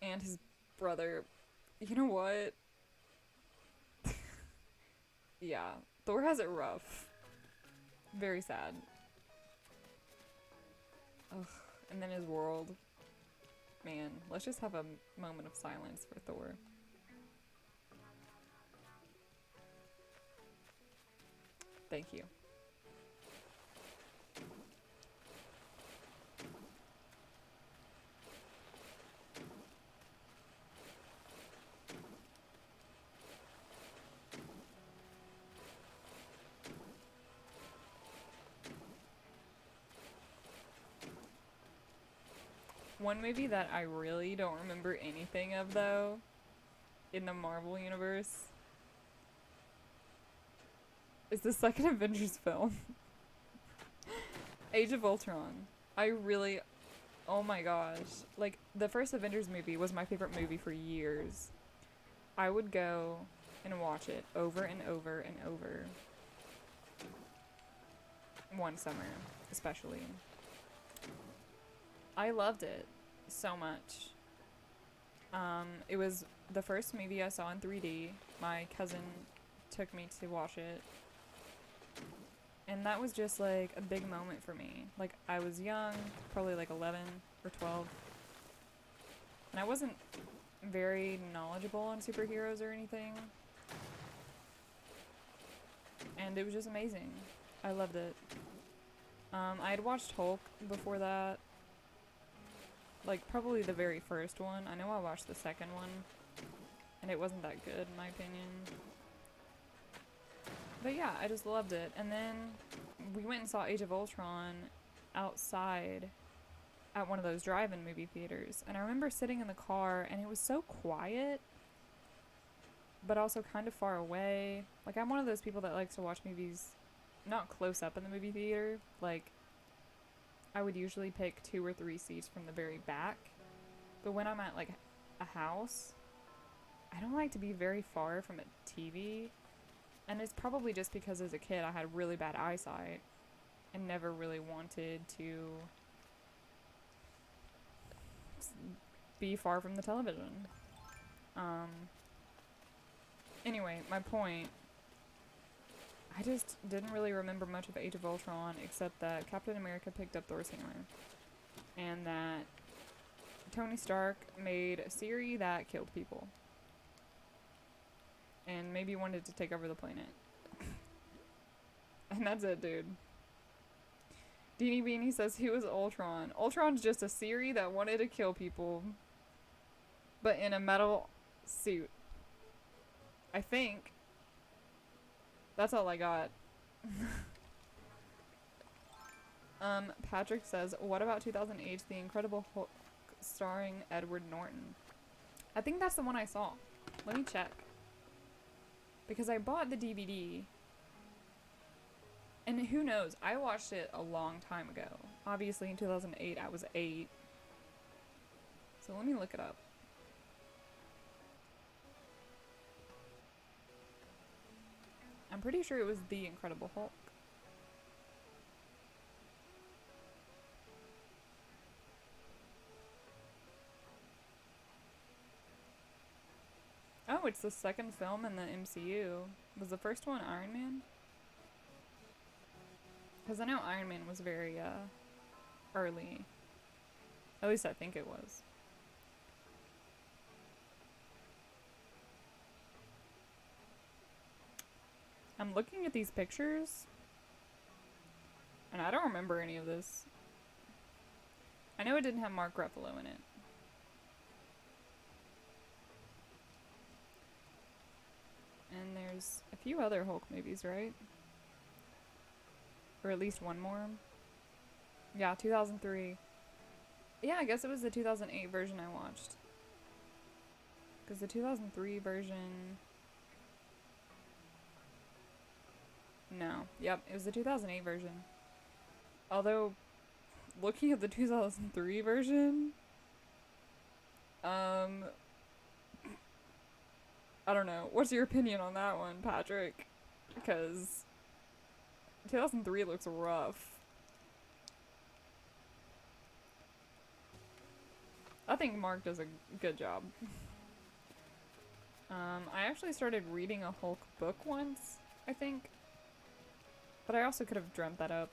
And his brother. You know what? Yeah, Thor has it rough. Very sad. Ugh. And then his world. Man, let's just have a moment of silence for Thor. Thank you. One movie that I really don't remember anything of, though, in the Marvel universe, is the second Avengers film. Age of Ultron. I really... Oh my gosh. Like, the first Avengers movie was my favorite movie for years. I would go and watch it over and over and over. One summer, especially. I loved it so much. It was the first movie I saw in 3D. My cousin took me to watch it. And that was just like a big moment for me. Like, I was young, probably like 11 or 12. And I wasn't very knowledgeable on superheroes or anything. and it was just amazing. I loved it. I had watched Hulk before that, like probably the very first one. I know I watched the second one, and it wasn't that good in my opinion. But yeah, I just loved it. And then we went and saw Age of Ultron outside at one of those drive-in movie theaters. And I remember sitting in the car, and it was so quiet, but also kind of far away. Like, I'm one of those people that likes to watch movies not close up in the movie theater. Like, I would usually pick 2 or 3 seats from the very back. But when I'm at, like, a house, I don't like to be very far from a TV. And it's probably just because as a kid I had really bad eyesight and never really wanted to be far from the television. Anyway, my point, I just didn't really remember much of Age of Ultron except that Captain America picked up Thor's hammer and that Tony Stark made a Siri that killed people and maybe wanted to take over the planet. And that's it, dude. Deanie Beanie says he was Ultron. Ultron's just a Siri that wanted to kill people, but in a metal suit. I think. That's all I got. Patrick says, what about 2008's The Incredible Hulk starring Edward Norton? I think that's the one I saw. Let me check. Because I bought the DVD. And who knows? I watched it a long time ago. Obviously in 2008 I was 8. So let me look it up. I'm pretty sure it was The Incredible Hulk. Oh, it's the second film in the MCU. Was the first one Iron Man? Because I know Iron Man was very, early. At least I think it was. I'm looking at these pictures, and I don't remember any of this. I know it didn't have Mark Ruffalo in it. And there's a few other Hulk movies, right? Or at least one more. Yeah, 2003. Yeah, I guess it was the 2008 version I watched. Because the 2003 version... No. Yep, it was the 2008 version. Although, looking at the 2003 version... I don't know. What's your opinion on that one, Patrick? Because 2003 looks rough. I think Mark does a good job. I actually started reading a Hulk book once, I think. But I also could have dreamt that up.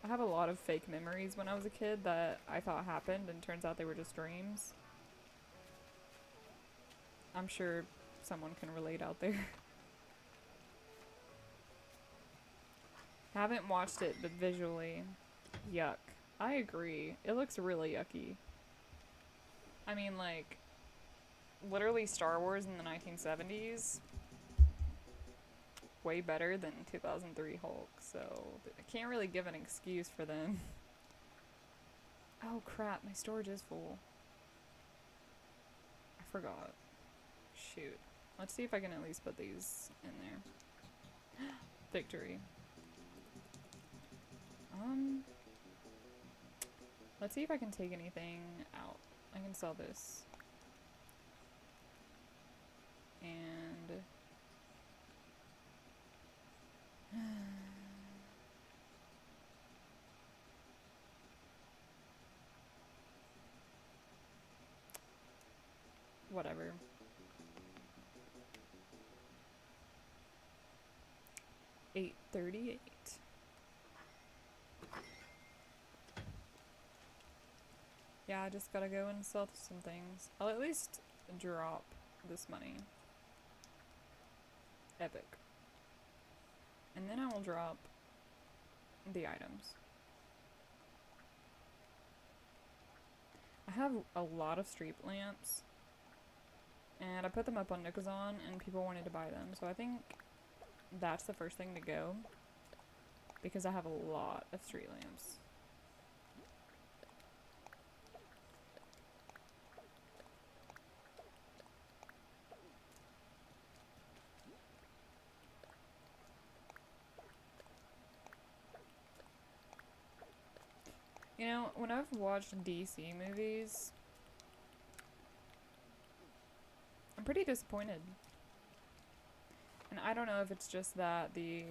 I have a lot of fake memories when I was a kid that I thought happened, and turns out they were just dreams. I'm sure someone can relate out there. Haven't watched it, but visually, yuck. I agree. It looks really yucky. I mean, like, literally Star Wars in the 1970s, way better than 2003 Hulk, so I can't really give an excuse for them. Oh crap, my storage is full. I forgot. Shoot. Let's see if I can at least put these in there. Victory. Let's see if I can take anything out. I can sell this. And... whatever. $8.38. Yeah, I just gotta go and sell some things. I'll at least drop this money. Epic. And then I will drop the items. I have a lot of street lamps, and I put them up on Nikazon, and people wanted to buy them, so I think that's the first thing to go, because I have a lot of street lamps. You know, when I've watched DC movies, I'm pretty disappointed. And I don't know if it's just that the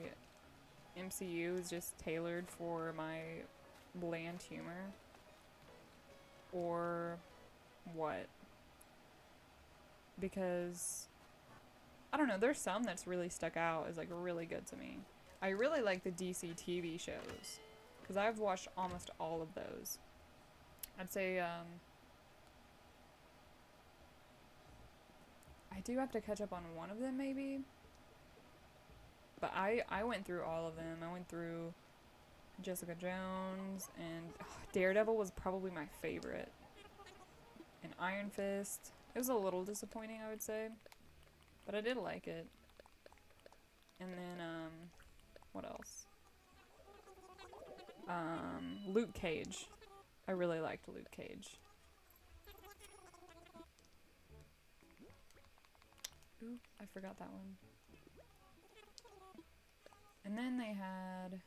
MCU is just tailored for my bland humor, or what. Because, I don't know, there's some that's really stuck out as like really good to me. I really like the DC TV shows, because I've watched almost all of those. I'd say, I do have to catch up on one of them maybe. But I went through all of them. I went through Jessica Jones, and Daredevil was probably my favorite. And Iron Fist. It was a little disappointing, I would say. But I did like it. And then, what else? Luke Cage. I really liked Luke Cage. Ooh, I forgot that one. And then they had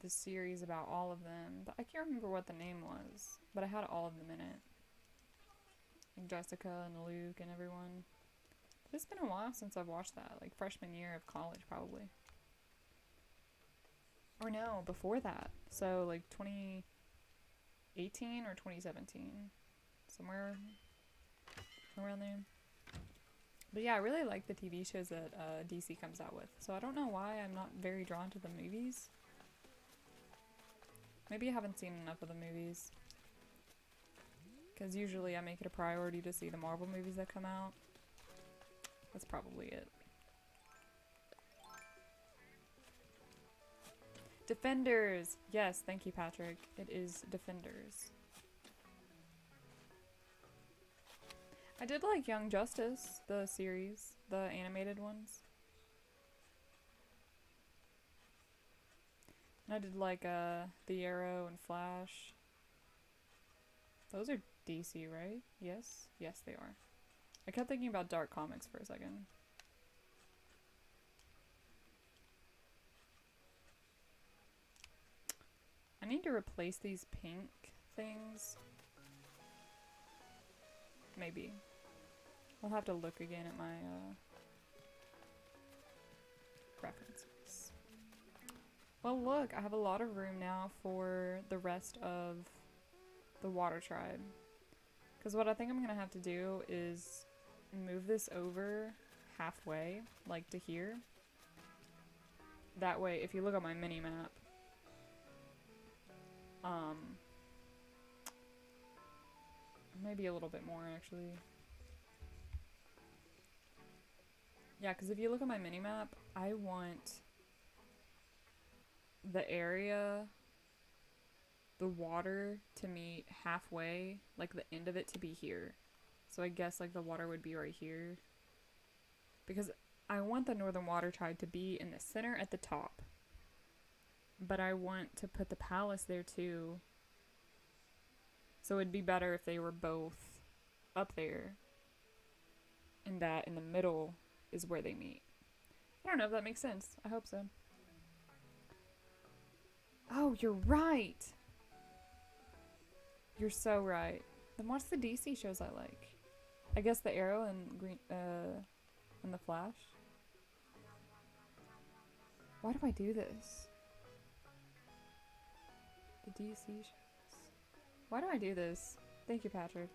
this series about all of them, but I can't remember what the name was, but I had all of them in it. Like Jessica and Luke and everyone. But it's been a while since I've watched that, like freshman year of college probably. Or no, before that. So like 2018 or 2017. Somewhere around there. But yeah, I really like the TV shows that DC comes out with. So I don't know why I'm not very drawn to the movies. Maybe I haven't seen enough of the movies. Because usually I make it a priority to see the Marvel movies that come out. That's probably it. Defenders! Yes, thank you, Patrick. It is Defenders. I did like Young Justice, the series, the animated ones. And I did like The Arrow and Flash. Those are DC, right? Yes? Yes, they are. I kept thinking about Dark Comics for a second. I need to replace these pink things. Maybe. I'll have to look again at my references. Well, look, I have a lot of room now for the rest of the water tribe. Because what I think I'm going to have to do is move this over halfway, like to here. That way, if you look at my mini-map, maybe a little bit more, actually. Yeah, because if you look at my mini-map, I want the area, the water, to meet halfway, like the end of it to be here. So I guess like the water would be right here. Because I want the Northern Water Tribe to be in the center at the top. But I want to put the palace there too. So it'd be better if they were both up there. And that in the middle is where they meet. I don't know if that makes sense. I hope so. Oh, you're right! You're so right. Then watch the DC shows I like. I guess The Arrow and and The Flash. Why do I do this? The DC shows. Why do I do this? Thank you, Patrick.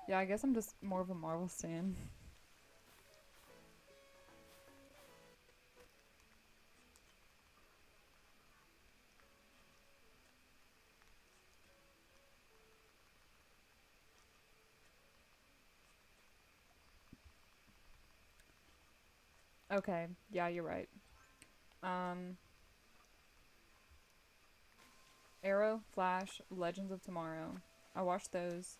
Yeah, I guess I'm just more of a Marvel stan. Okay, yeah, you're right. Um, Arrow, Flash, Legends of Tomorrow. I watched those,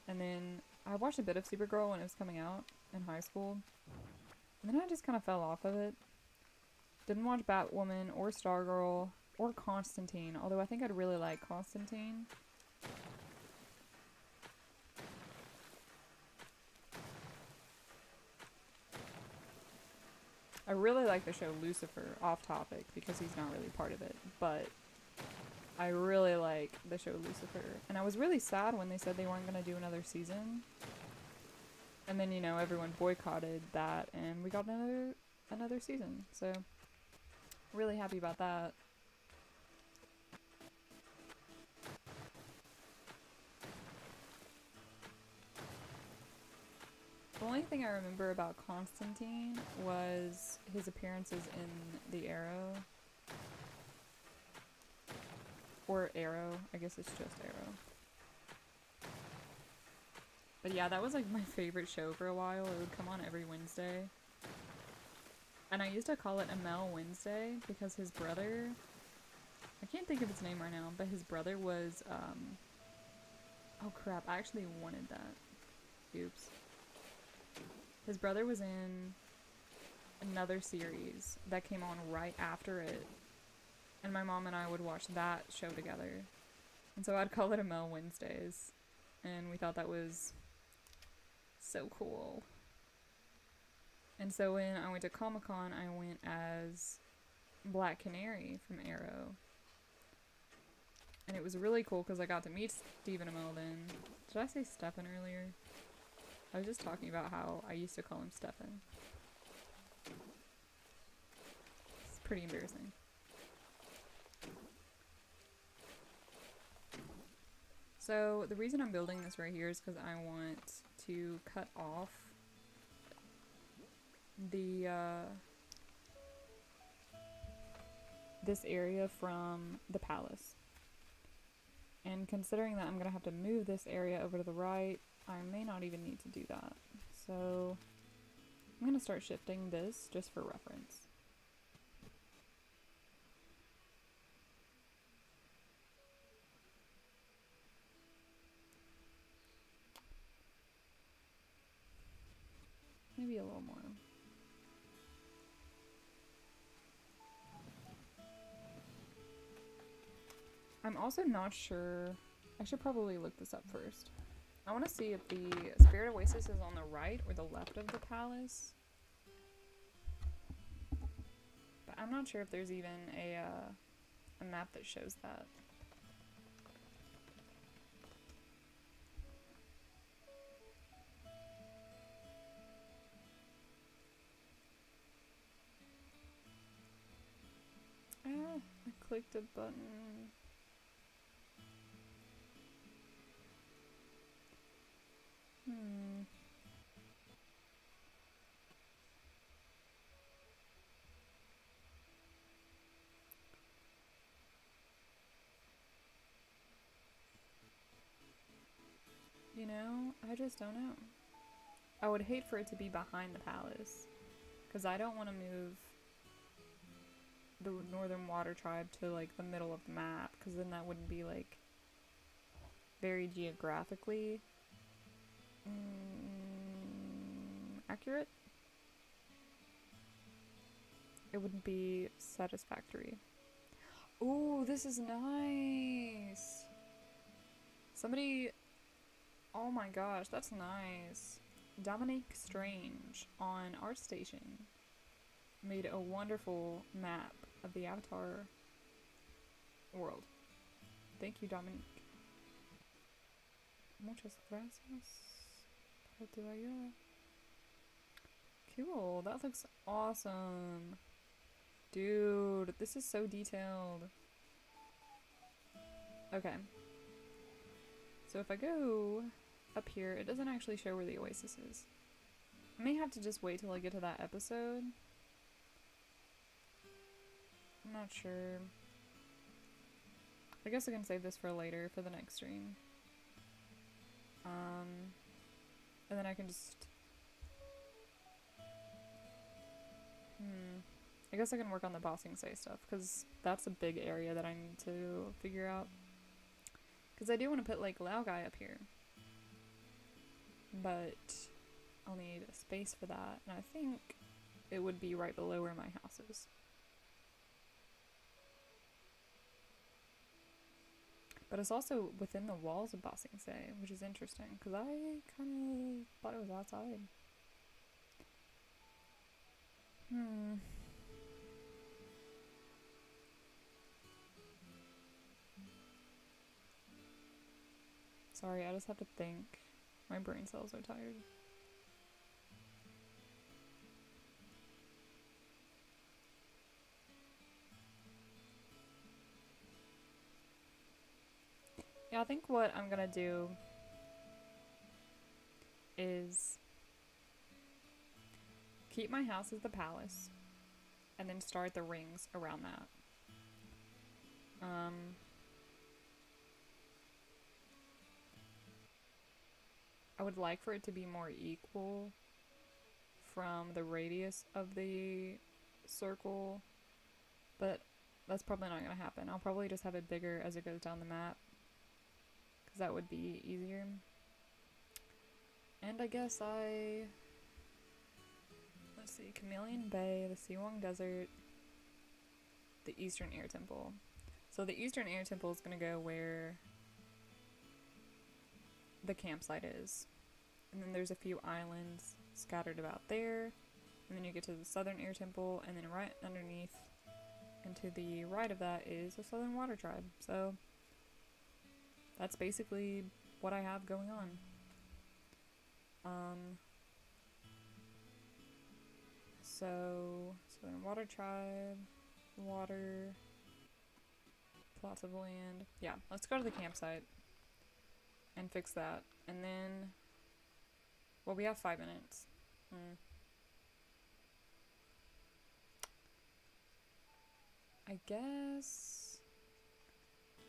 and then I watched a bit of Supergirl when it was coming out in high school, and then I just kind of fell off of it. Didn't watch Batwoman or Stargirl or Constantine, although I think I'd really like Constantine. I really like the show Lucifer, off topic, because he's not really part of it, but I really like the show Lucifer. And I was really sad when they said they weren't going to do another season. And then, you know, everyone boycotted that and we got another season. So, really happy about that. The only thing I remember about Constantine was his appearances in The Arrow. Or Arrow. I guess it's just Arrow. But yeah, that was like my favorite show for a while. It would come on every Wednesday. And I used to call it Amel Wednesday because his brother, I can't think of his name right now, but his brother was, oh crap, I actually wanted that. Oops. His brother was in another series that came on right after it. And my mom and I would watch that show together. And so I'd call it Amel Wednesdays. And we thought that was so cool. And so when I went to Comic-Con, I went as Black Canary from Arrow. And it was really cool because I got to meet Stephen Amell then. Did I say Stefan earlier? I was just talking about how I used to call him Stefan. It's pretty embarrassing. So the reason I'm building this right here is because I want to cut off the this area from the palace. And considering that I'm going to have to move this area over to the right, I may not even need to do that. So I'm going to start shifting this just for reference. Maybe a little more. I'm also not sure. I should probably look this up first. I want to see if the Spirit Oasis is on the right or the left of the palace. But I'm not sure if there's even a map that shows that. Ah, I clicked a button. You know, I just don't know. I would hate for it to be behind the palace, because I don't want to move the Northern Water Tribe to like the middle of the map, because then that wouldn't be like very geographically accurate. It wouldn't be satisfactory. Ooh, this is nice. Somebody, oh my gosh, that's nice. Dominique Strange on ArtStation made a wonderful map of the Avatar world. Thank you, Dominique. Muchas gracias por tu ayuda. Cool, that looks awesome. Dude, this is so detailed. Okay. So if I go up here, it doesn't actually show where the oasis is. I may have to just wait till I get to that episode. I'm not sure. I guess I can save this for later, for the next stream. And then I can just I guess I can work on the bossing say stuff, because that's a big area that I need to figure out. Because I do want to put, like, Lao Guy up here. But I'll need a space for that, and I think it would be right below where my house is. But it's also within the walls of Ba Sing Se, which is interesting, because I kind of thought it was outside. Sorry, I just have to think. My brain cells are tired. Yeah, I think what I'm gonna do is keep my house as the palace and then start the rings around that. I would like for it to be more equal from the radius of the circle, but that's probably not gonna happen. I'll probably just have it bigger as it goes down the map, because that would be easier. And I guess let's see, Chameleon Bay, the Siwang Desert, the Eastern Air Temple. So the Eastern Air Temple is gonna go where the campsite is. And then there's a few islands scattered about there. And then you get to the Southern Air Temple, and then right underneath and to the right of that is the Southern Water Tribe. So that's basically what I have going on. So Southern Water Tribe, water, plots of land. Yeah, let's go to the campsite and fix that. And then, well, we have 5 minutes. I guess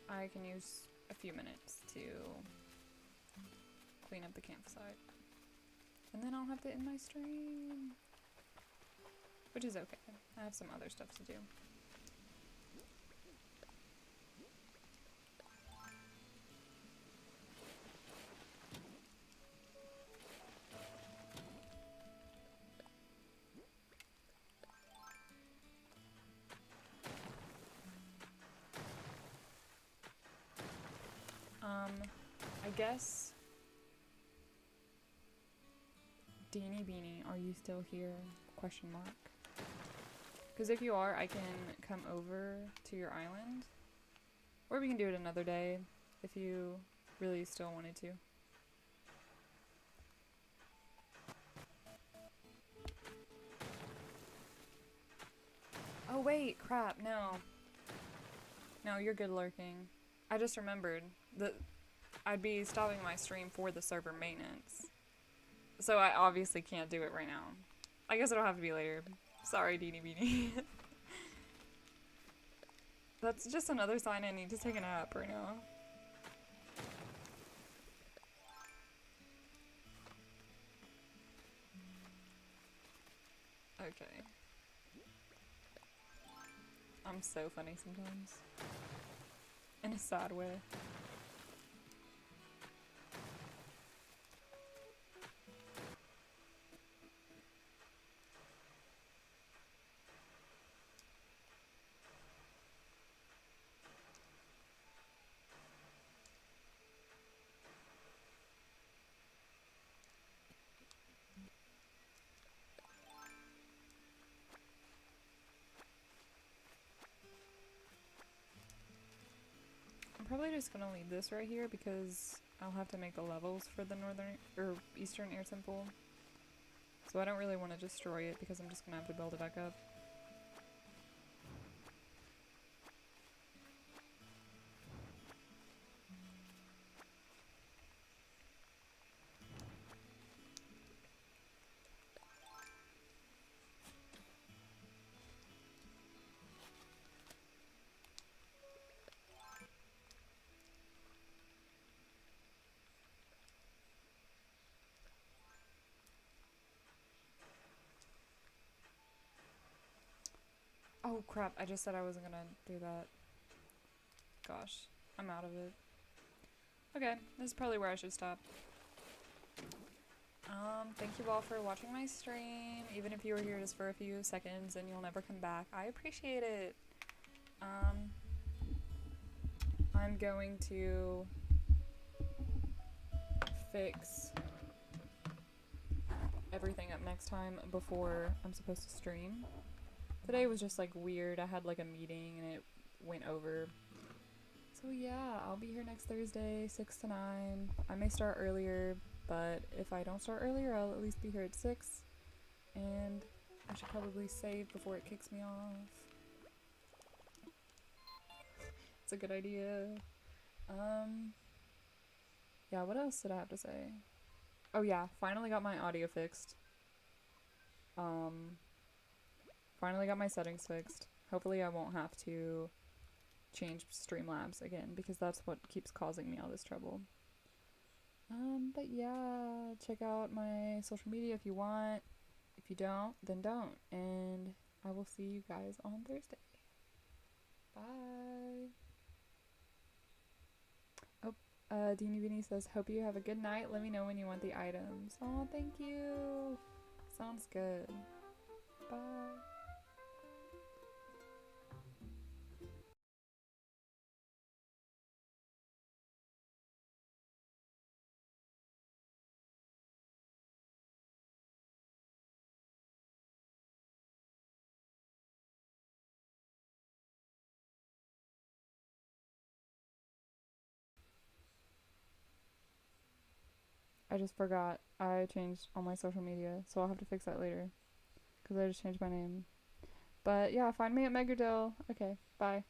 I can use a few minutes to clean up the campsite. And then I'll have to end my stream. Which is okay. I have some other stuff to do. I guess... Deanie Beanie, are you still here? Question mark. Because if you are, I can come over to your island. Or we can do it another day, if you really still wanted to. Oh wait, crap, no. No, you're good lurking. I just remembered that I'd be stopping my stream for the server maintenance. So I obviously can't do it right now. I guess it'll have to be later. Sorry, Deanie Beanie. That's just another sign I need to take a nap right now. Okay. I'm so funny sometimes. In a sad way. Probably just gonna leave this right here because I'll have to make the levels for the northern or eastern air temple. So I don't really want to destroy it because I'm just gonna have to build it back up. Oh crap, I just said I wasn't gonna do that. Gosh, I'm out of it. Okay, this is probably where I should stop. Thank you all for watching my stream, even if you were here just for a few seconds and you'll never come back. I appreciate it. I'm going to fix everything up next time before I'm supposed to stream. Today was just like weird. I had like a meeting and it went over. So yeah, I'll be here next Thursday, 6 to 9. I may start earlier, but if I don't start earlier, I'll at least be here at 6. And I should probably save before it kicks me off. It's a good idea. Yeah, what else did I have to say? Oh yeah, finally got my audio fixed. Finally got my settings fixed. Hopefully I won't have to change Streamlabs again because that's what keeps causing me all this trouble. But yeah, check out my social media if you want. If you don't, then don't. And I will see you guys on Thursday. Bye. Oh, Deanie Beanie says, hope you have a good night. Let me know when you want the items. Oh, thank you. Sounds good. Bye. I just forgot. I changed all my social media, so I'll have to fix that later. Because I just changed my name. But yeah, find me at Megardell. Okay, bye.